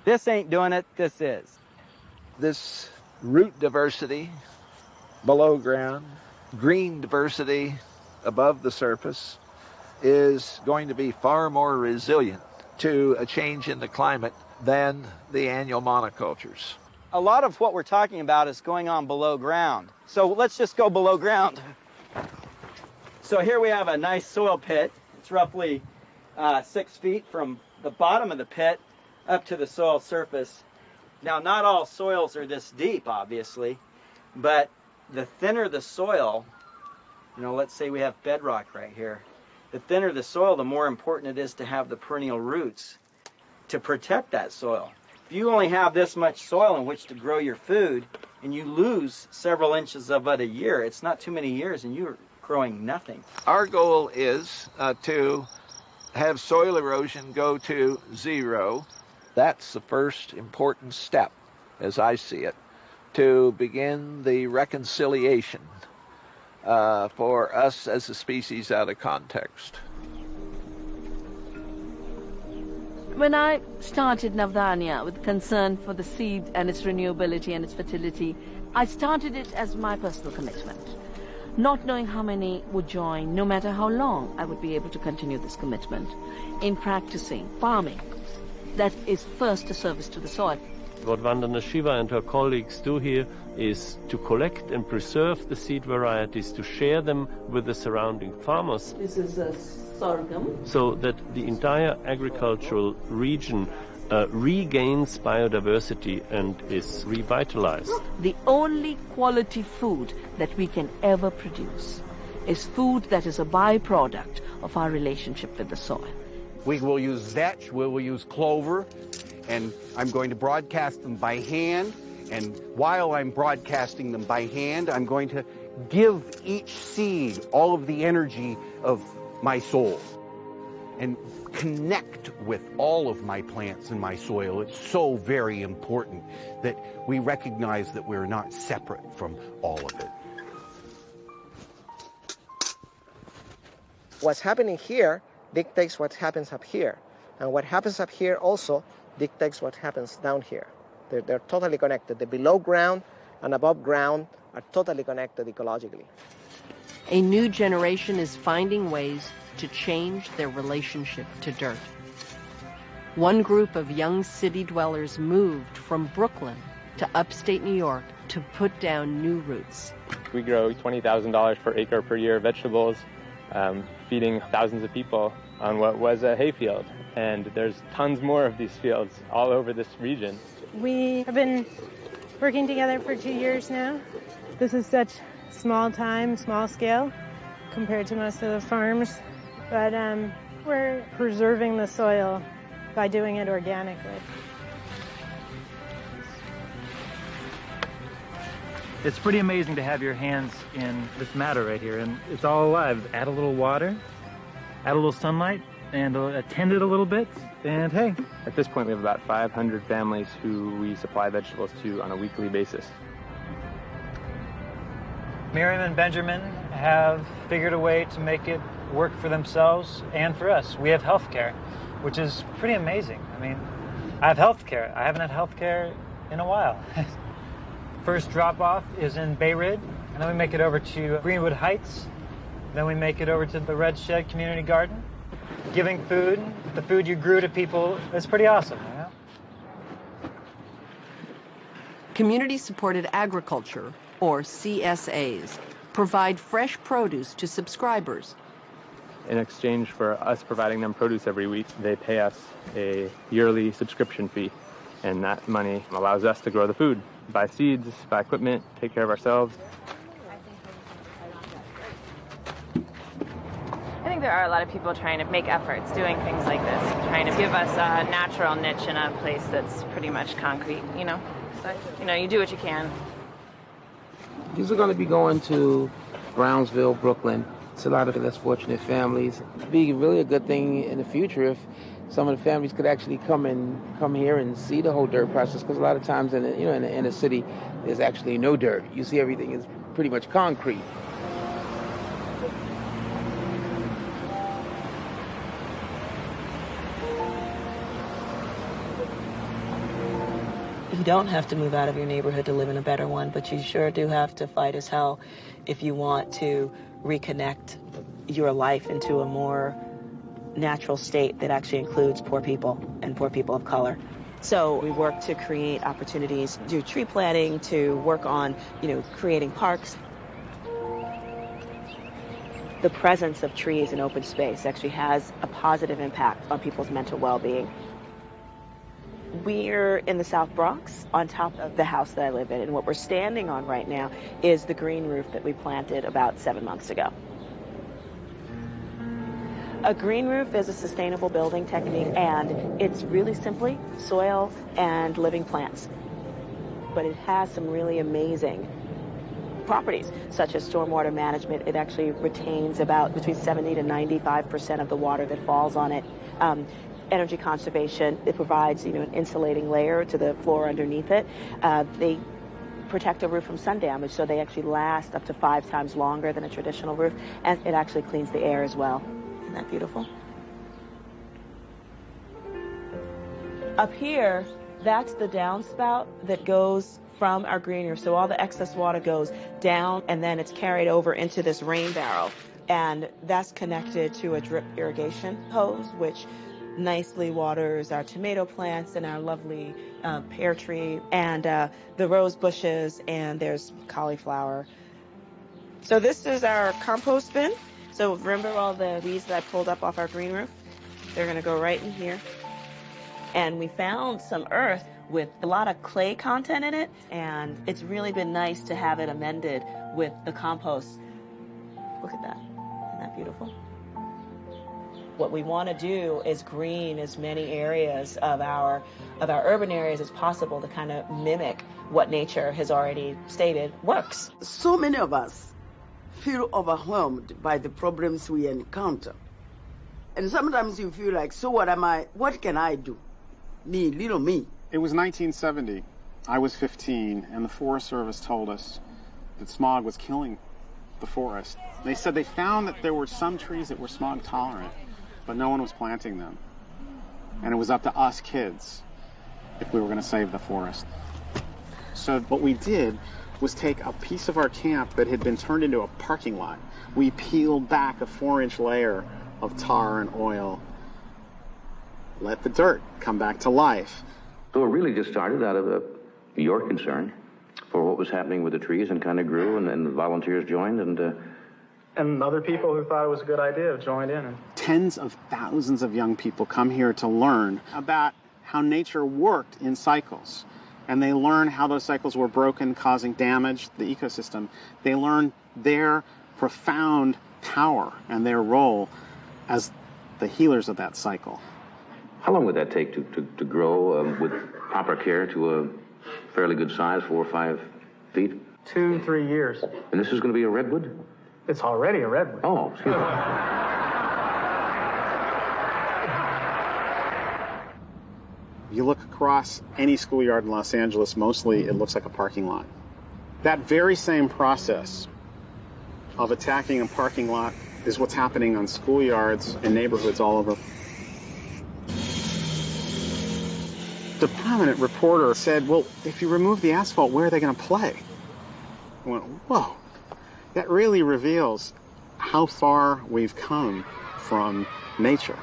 This ain't doing it, this is. This root diversity below ground, green diversity above the surface is going to be far more resilient to a change in the climate than the annual monocultures. A lot of what we're talking about is going on below ground. So let's just go below ground. So here we have a nice soil pit. It's roughly 6 feet from the bottom of the pit up to the soil surface. Now, not all soils are this deep, obviously, but the thinner the soil, let's say we have bedrock right here. The thinner the soil, the more important it is to have the perennial roots to protect that soil. If you only have this much soil in which to grow your food and you lose several inches of it a year, it's not too many years and you're growing nothing. Our goal is to have soil erosion go to zero. That's the first important step, as I see it, to begin the reconciliation for us as a species out of context. When I started Navdanya with concern for the seed and its renewability and its fertility, I started it as my personal commitment, not knowing how many would join, no matter how long I would be able to continue this commitment in practicing farming that is first a service to the soil. What Vandana Shiva and her colleagues do here is to collect and preserve the seed varieties, to share them with the surrounding farmers. This is a sorghum. So that the entire agricultural region regains biodiversity and is revitalized. The only quality food that we can ever produce is food that is a byproduct of our relationship with the soil. We will use vetch, we will use clover, and I'm going to broadcast them by hand. And while I'm broadcasting them by hand, I'm going to give each seed all of the energy of my soul and connect with all of my plants in my soil. It's so very important that we recognize that we're not separate from all of it. What's happening here dictates what happens up here. And what happens up here also dictates what happens down here. They're totally connected. The below ground and above ground are totally connected ecologically. A new generation is finding ways to change their relationship to dirt. One group of young city dwellers moved from Brooklyn to upstate New York to put down new roots. We grow $20,000 per acre per year of vegetables, feeding thousands of people on what was a hayfield. And there's tons more of these fields all over this region. We have been working together for 2 years now. This is such small time, small scale compared to most of the farms, but we're preserving the soil by doing it organically. It's pretty amazing to have your hands in this matter right here, and it's all alive. Add a little water, add a little sunlight, and attend it a little bit, and hey. At this point, we have about 500 families who we supply vegetables to on a weekly basis. Miriam and Benjamin have figured a way to make it work for themselves and for us. We have health care, which is pretty amazing. I mean, I have health care. I haven't had health care in a while. First drop-off is in Bay Ridge, and then we make it over to Greenwood Heights. Then we make it over to the Red Shed Community Garden. Giving food, the food you grew to people, is pretty awesome, you know? Community-supported agriculture, or CSAs, provide fresh produce to subscribers. In exchange for us providing them produce every week, they pay us a yearly subscription fee, and that money allows us to grow the food, buy seeds, buy equipment, take care of ourselves. I think there are a lot of people trying to make efforts, doing things like this, trying to give us a natural niche in a place that's pretty much concrete, you know? So, you know, you do what you can. These are going to be going to Brownsville, Brooklyn. It's a lot of less fortunate families. It'd be really a good thing in the future if some of the families could actually come here and see the whole dirt process, because a lot of times in the inner city, there's actually no dirt. You see everything is pretty much concrete. You don't have to move out of your neighborhood to live in a better one, but you sure do have to fight as hell if you want to reconnect your life into a more natural state that actually includes poor people and poor people of color. So we work to create opportunities, do tree planting, to work on, creating parks. The presence of trees in open space actually has a positive impact on people's mental well-being. We're in the South Bronx on top of the house that I live in, and what we're standing on right now is the green roof that we planted about 7 months ago. A green roof is a sustainable building technique, and it's really simply soil and living plants. But it has some really amazing properties, such as stormwater management. It actually retains about between 70 to 95% of the water that falls on it. Energy conservation, it provides an insulating layer to the floor underneath it. They protect a roof from sun damage, so they actually last up to 5 times longer than a traditional roof, and it actually cleans the air as well. Isn't that beautiful? Up here, that's the downspout that goes from our green roof. So all the excess water goes down, and then it's carried over into this rain barrel, and that's connected to a drip irrigation hose, which nicely waters our tomato plants and our lovely pear tree and the rose bushes, and there's cauliflower. So this is our compost bin. So remember all the weeds that I pulled up off our green roof? They're going to go right in here. And we found some earth with a lot of clay content in it, and it's really been nice to have it amended with the compost. Look at that. Isn't that beautiful? What we want to do is green as many areas of our urban areas as possible to kind of mimic what nature has already stated works. So many of us feel overwhelmed by the problems we encounter. And sometimes you feel like, so what can I do? Me, little me. It was 1970. I was 15, and the Forest Service told us that smog was killing the forest. They said they found that there were some trees that were smog tolerant, but no one was planting them. And it was up to us kids if we were going to save the forest. So what we did was take a piece of our camp that had been turned into a parking lot. we peeled back a 4-inch layer of tar and oil, let the dirt come back to life. So it really just started out of your concern for what was happening with the trees, and kind of grew, and then volunteers joined, and other people who thought it was a good idea have joined in. Tens of thousands of young people come here to learn about how nature worked in cycles. And they learn how those cycles were broken, causing damage to the ecosystem. They learn their profound power and their role as the healers of that cycle. How long would that take to grow with proper care to a fairly good size, 4 or 5 feet? 2-3 years. And this is going to be a redwood? It's already a redwood. Oh, excuse me. You look across any schoolyard in Los Angeles, mostly it looks like a parking lot. That very same process of attacking a parking lot is what's happening on schoolyards and neighborhoods all over. The prominent reporter said, well, if you remove the asphalt, where are they going to play? I went, whoa, that really reveals how far we've come from nature.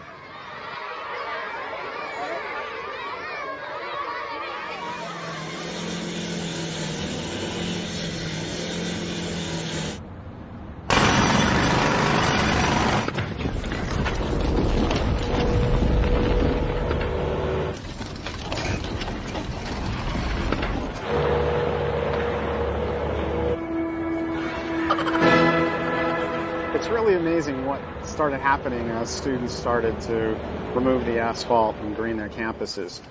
It's really amazing what started happening as students started to remove the asphalt and green their campuses.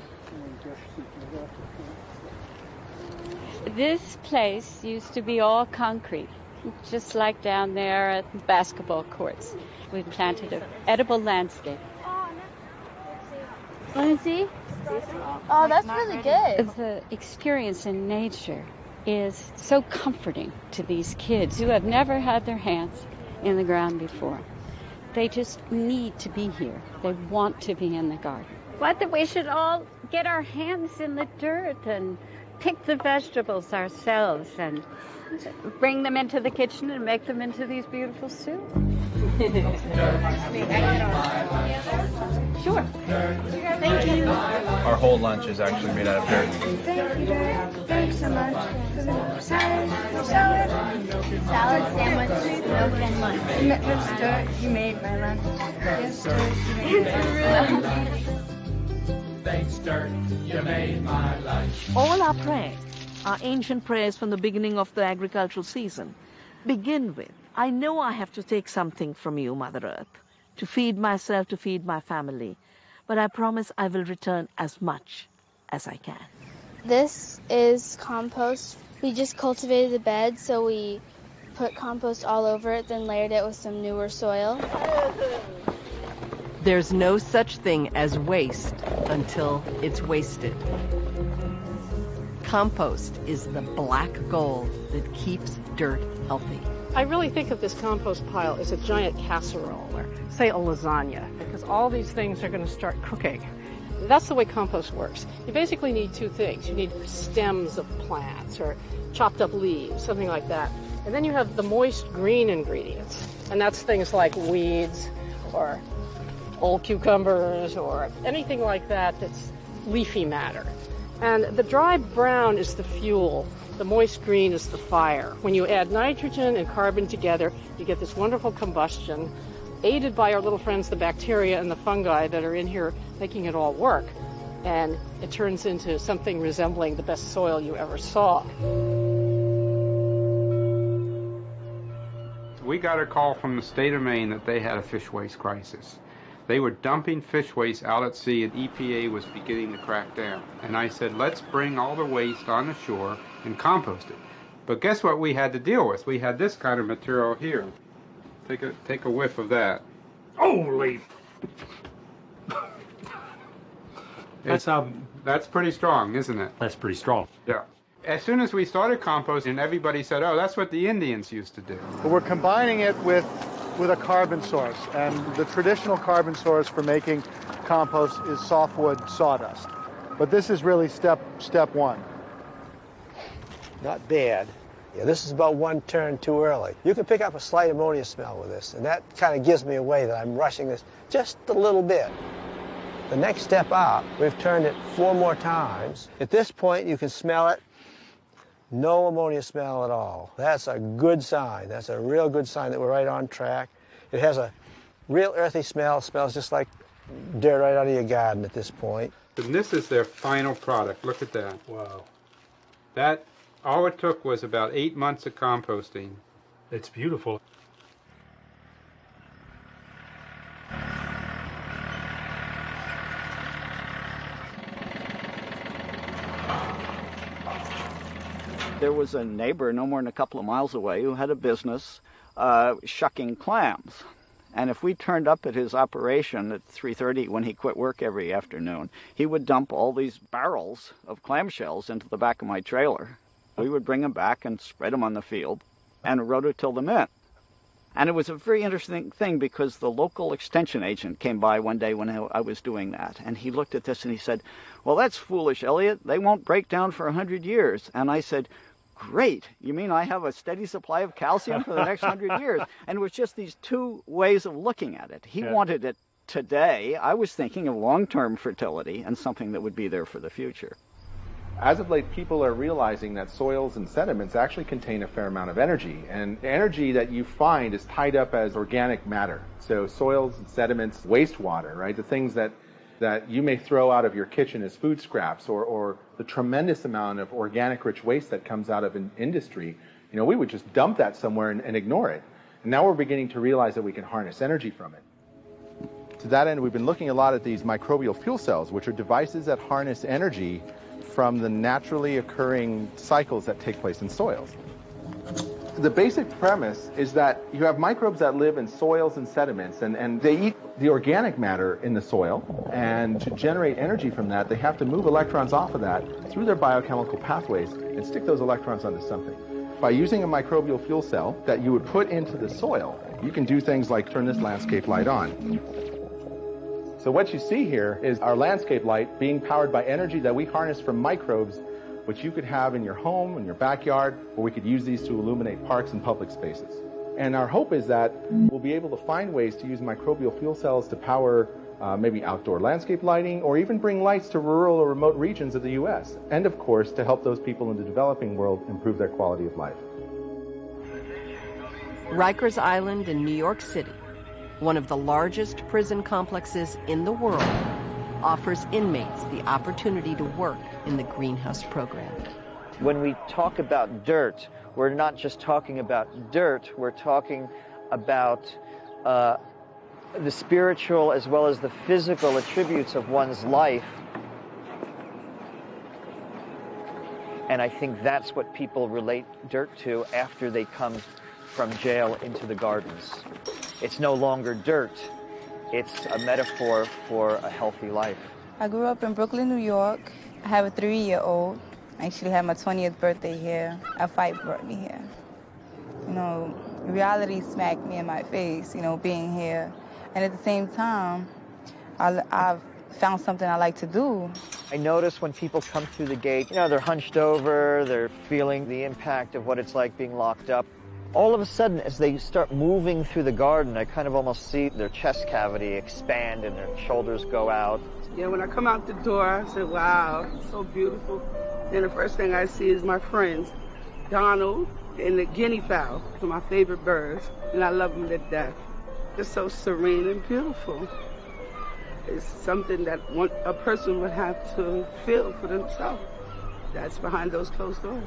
This place used to be all concrete, just like down there at the basketball courts. We planted an edible landscape. Want to see? Oh, that's really good. The experience in nature is so comforting to these kids who have never had their hands in the ground before. They just need to be here. They want to be in the garden. But we should all get our hands in the dirt and pick the vegetables ourselves and bring them into the kitchen and make them into these beautiful soups. Sure. Thank you. Our whole lunch is actually made out of dirt. Thank you, Dirt. Thanks so much. Salad. Salad sandwich, milk and lunch. Miss Dirt, you made my lunch. Yes, Dirt, you made my lunch. Thanks, Dirt, you made my lunch. All our prayers, our ancient prayers from the beginning of the agricultural season, begin with, I know I have to take something from you, Mother Earth, to feed myself, to feed my family, but I promise I will return as much as I can. This is compost. We just cultivated the bed, so we put compost all over it, then layered it with some newer soil. There's no such thing as waste until it's wasted. Compost is the black gold that keeps dirt healthy. I really think of this compost pile as a giant casserole, or say a lasagna, because all these things are going to start cooking. That's the way compost works. You basically need two things. You need stems of plants or chopped up leaves, something like that. And then you have the moist green ingredients, and that's things like weeds or old cucumbers or anything like that that's leafy matter. And the dry brown is the fuel. The moist green is the fire. When you add nitrogen and carbon together, you get this wonderful combustion, aided by our little friends, the bacteria and the fungi that are in here making it all work. And it turns into something resembling the best soil you ever saw. We got a call from the state of Maine that they had a fish waste crisis. They were dumping fish waste out at sea, and EPA was beginning to crack down. And I said, let's bring all the waste on the shore and compost it. But guess what we had to deal with? We had this kind of material here. Take a whiff of that. Holy! That's pretty strong, isn't it? That's pretty strong. Yeah. As soon as we started composting, everybody said, oh, that's what the Indians used to do. But we're combining it with a carbon source, and the traditional carbon source for making compost is softwood sawdust. But this is really step one. Not bad. Yeah, this is about one turn too early. You can pick up a slight ammonia smell with this, and that kind of gives me away that I'm rushing this just a little bit. The next step up, we've turned it 4 more times. At this point, you can smell it. No ammonia smell at all. That's a good sign. That's a real good sign that we're right on track. It has a real earthy smell. It smells just like dirt right out of your garden at this point. And this is their final product. Look at that. Wow. That, all it took was about 8 months of composting. It's beautiful. There was a neighbor no more than a couple of miles away who had a business shucking clams. And if we turned up at his operation at 3:30 when he quit work every afternoon, he would dump all these barrels of clamshells into the back of my trailer. We would bring them back and spread them on the field and rototill them in. And it was a very interesting thing because the local extension agent came by one day when I was doing that. And he looked at this and he said, "Well, that's foolish, Elliot. They won't break down for 100 years. And I said, "Great. You mean I have a steady supply of calcium for the next 100 years? And it was just these two ways of looking at it. He wanted it today. I was thinking of long-term fertility and something that would be there for the future. As of late, people are realizing that soils and sediments actually contain a fair amount of energy, and the energy that you find is tied up as organic matter. So soils and sediments, wastewater, right? The things that you may throw out of your kitchen as food scraps, or the tremendous amount of organic-rich waste that comes out of an industry. You know, we would just dump that somewhere and ignore it. And now we're beginning to realize that we can harness energy from it. To that end, we've been looking a lot at these microbial fuel cells, which are devices that harness energy from the naturally occurring cycles that take place in soils. The basic premise is that you have microbes that live in soils and sediments, and they eat the organic matter in the soil, and to generate energy from that, they have to move electrons off of that through their biochemical pathways and stick those electrons onto something. By using a microbial fuel cell that you would put into the soil, you can do things like turn this landscape light on. So what you see here is our landscape light being powered by energy that we harness from microbes, which you could have in your home, in your backyard, or we could use these to illuminate parks and public spaces. And our hope is that we'll be able to find ways to use microbial fuel cells to power maybe outdoor landscape lighting, or even bring lights to rural or remote regions of the U.S., and of course to help those people in the developing world improve their quality of life. Rikers Island in New York City, one of the largest prison complexes in the world, offers inmates the opportunity to work in the greenhouse program. When we talk about dirt, we're not just talking about dirt, we're talking about the spiritual as well as the physical attributes of one's life. And I think that's what people relate dirt to after they come from jail into the gardens. It's no longer dirt. It's a metaphor for a healthy life. I grew up in Brooklyn, New York. I have a 3-year-old. I actually had my 20th birthday here. A fight brought me here. You know, reality smacked me in my face, you know, being here. And at the same time, I've found something I like to do. I notice when people come through the gate, you know, they're hunched over, they're feeling the impact of what it's like being locked up. All of a sudden, as they start moving through the garden, I kind of almost see their chest cavity expand and their shoulders go out. Yeah, when I come out the door, I say, wow, it's so beautiful. Then the first thing I see is my friends, Donald and the guinea fowl, my favorite birds, and I love them to death. It's so serene and beautiful. It's something that a person would have to feel for themselves. That's behind those closed doors.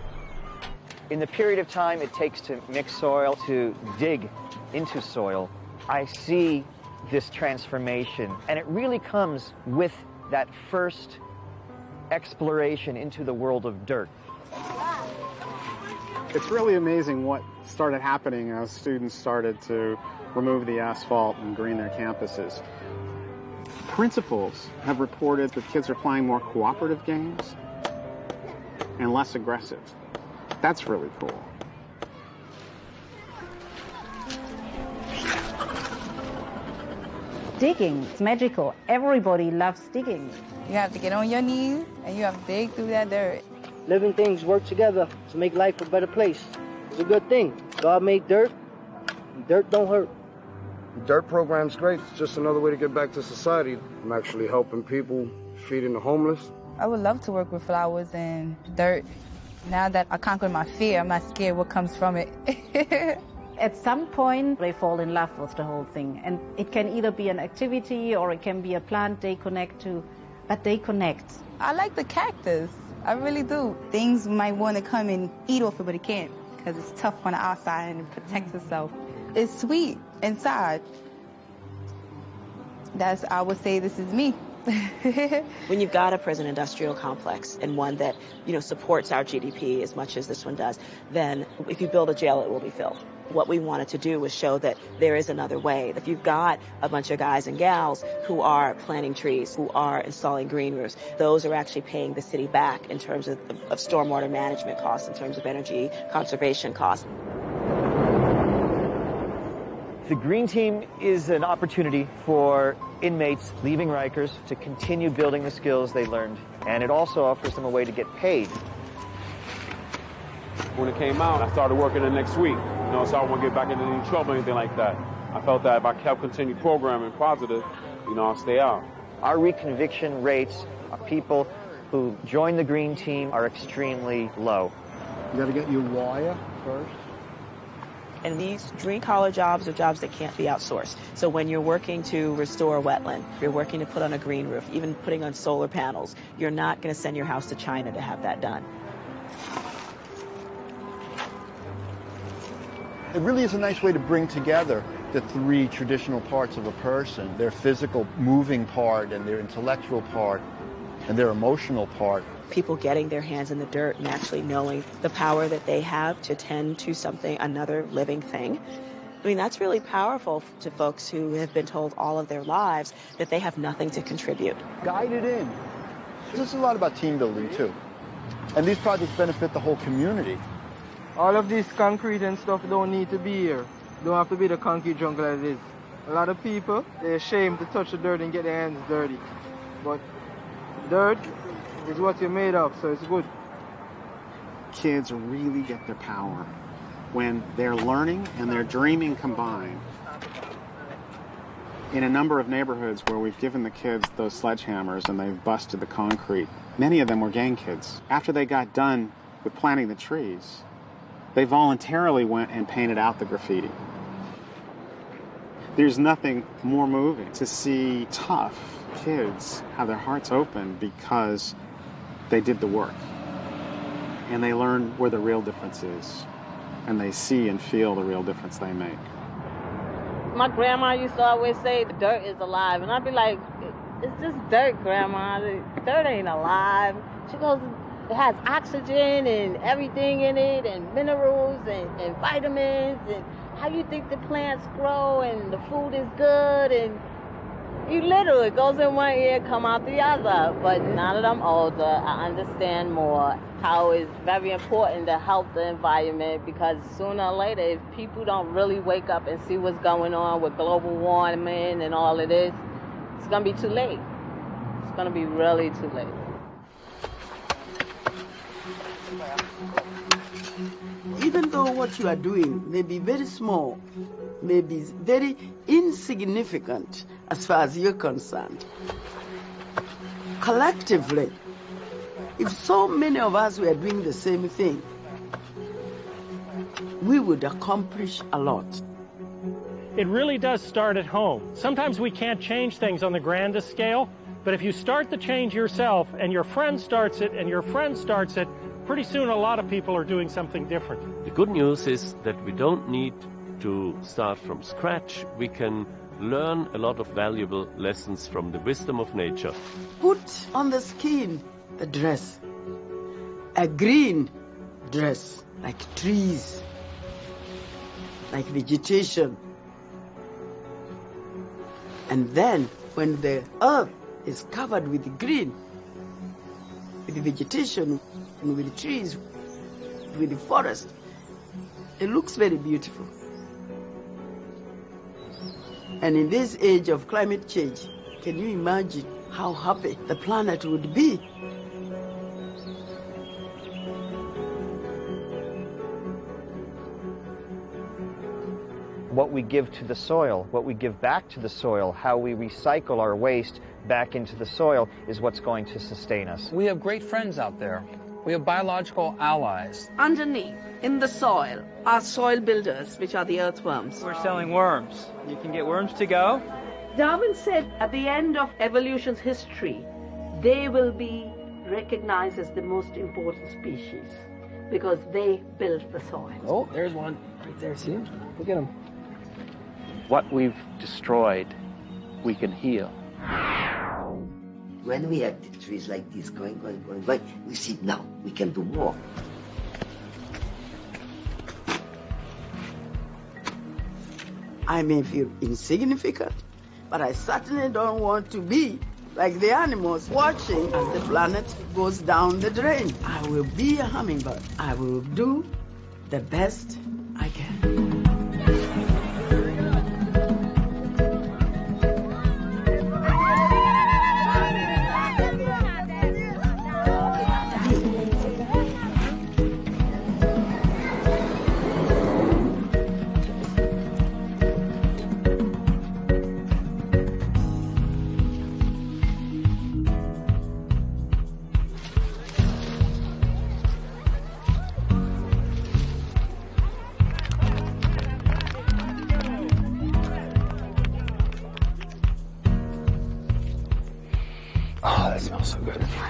In the period of time it takes to mix soil, to dig into soil, I see this transformation. And it really comes with that first exploration into the world of dirt. It's really amazing what started happening as students started to remove the asphalt and green their campuses. Principals have reported that kids are playing more cooperative games and less aggressive. That's really cool. Digging, it's magical. Everybody loves digging. You have to get on your knees and you have to dig through that dirt. Living things work together to make life a better place. It's a good thing. God made dirt. Dirt don't hurt. The dirt program's great. It's just another way to get back to society. I'm actually helping people, feeding the homeless. I would love to work with flowers and dirt. Now that I conquered my fear, I'm not scared what comes from it. At some point, they fall in love with the whole thing. And it can either be an activity or it can be a plant they connect to, but they connect. I like the cactus. I really do. Things might want to come and eat off it, but it can't because it's tough on the outside and it protects itself. It's sweet inside. I would say this is me. When you've got a prison industrial complex and one that, supports our GDP as much as this one does, then if you build a jail, it will be filled. What we wanted to do was show that there is another way. If you've got a bunch of guys and gals who are planting trees, who are installing green roofs, those are actually paying the city back in terms of stormwater management costs, in terms of energy conservation costs. The Green Team is an opportunity for inmates leaving Rikers to continue building the skills they learned, and it also offers them a way to get paid. When it came out, I started working the next week, so I won't get back into any trouble or anything like that. I felt that if I kept continuing programming positive, I'll stay out. Our reconviction rates of people who join the Green Team are extremely low. You gotta get your wire first. And these green-collar jobs are jobs that can't be outsourced. So when you're working to restore a wetland, you're working to put on a green roof, even putting on solar panels, you're not going to send your house to China to have that done. It really is a nice way to bring together the three traditional parts of a person, their physical moving part and their intellectual part and their emotional part. People getting their hands in the dirt and actually knowing the power that they have to tend to another living thing. That's really powerful to folks who have been told all of their lives that they have nothing to contribute. Guided in. This is a lot about team building, too. And these projects benefit the whole community. All of this concrete and stuff don't need to be here. Don't have to be the concrete jungle that it is. A lot of people, they're ashamed to touch the dirt and get their hands dirty. But dirt is what you're made of, so it's good. Kids really get their power when they're learning and they're dreaming combined. In a number of neighborhoods where we've given the kids those sledgehammers and they've busted the concrete, many of them were gang kids. After they got done with planting the trees, they voluntarily went and painted out the graffiti. There's nothing more moving to see tough kids have their hearts open because they did the work. And they learn where the real difference is. And they see and feel the real difference they make. My grandma used to always say, the dirt is alive. And I'd be like, it's just dirt, Grandma. The dirt ain't alive. She goes, it has oxygen and everything in it, and minerals and vitamins. And how you think the plants grow and the food is good. And you literally, it goes in one ear, come out the other. But now that I'm older, I understand more how it's very important to help the environment, because sooner or later, if people don't really wake up and see what's going on with global warming and all of this, it's going to be too late. It's going to be really too late. Even though what you are doing may be very small, may be very insignificant as far as you're concerned, collectively, if so many of us were doing the same thing, we would accomplish a lot. It really does start at home. Sometimes we can't change things on the grandest scale, but if you start the change yourself and your friend starts it and your friend starts it, pretty soon a lot of people are doing something different. The good news is that we don't need to start from scratch. We can learn a lot of valuable lessons from the wisdom of nature. Put on the skin a dress, a green dress, like trees, like vegetation. And then when the earth is covered with green, with the vegetation, and with the trees, with the forest, it looks very beautiful. And in this age of climate change, can you imagine how happy the planet would be? what we give to the soil, what we give back to the soil, how we recycle our waste back into the soil is what's going to sustain us. We have great friends out there. We have biological allies. Underneath, in the soil, are soil builders, which are the earthworms. We're selling worms. You can get worms to go. Darwin said at the end of evolution's history, they will be recognized as the most important species because they built the soil. Oh, there's one right there, see him? Look at him. What we've destroyed, we can heal. When we have the trees like this going, we see now we can do more. I may feel insignificant, but I certainly don't want to be like the animals watching as the planet goes down the drain. I will be a hummingbird. I will do the best I can.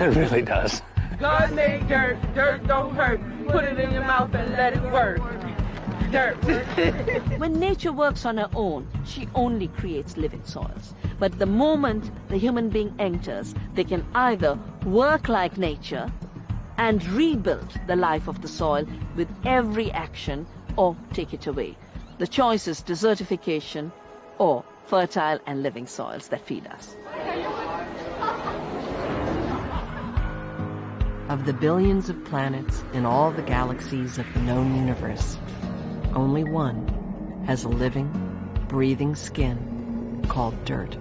It really does. God made dirt. Dirt don't hurt. Put it in your mouth and let it work. Dirt. When nature works on her own, she only creates living soils. But the moment the human being enters, they can either work like nature and rebuild the life of the soil with every action or take it away. The choice is desertification or fertile and living soils that feed us. Of the billions of planets in all the galaxies of the known universe, only one has a living, breathing skin called dirt.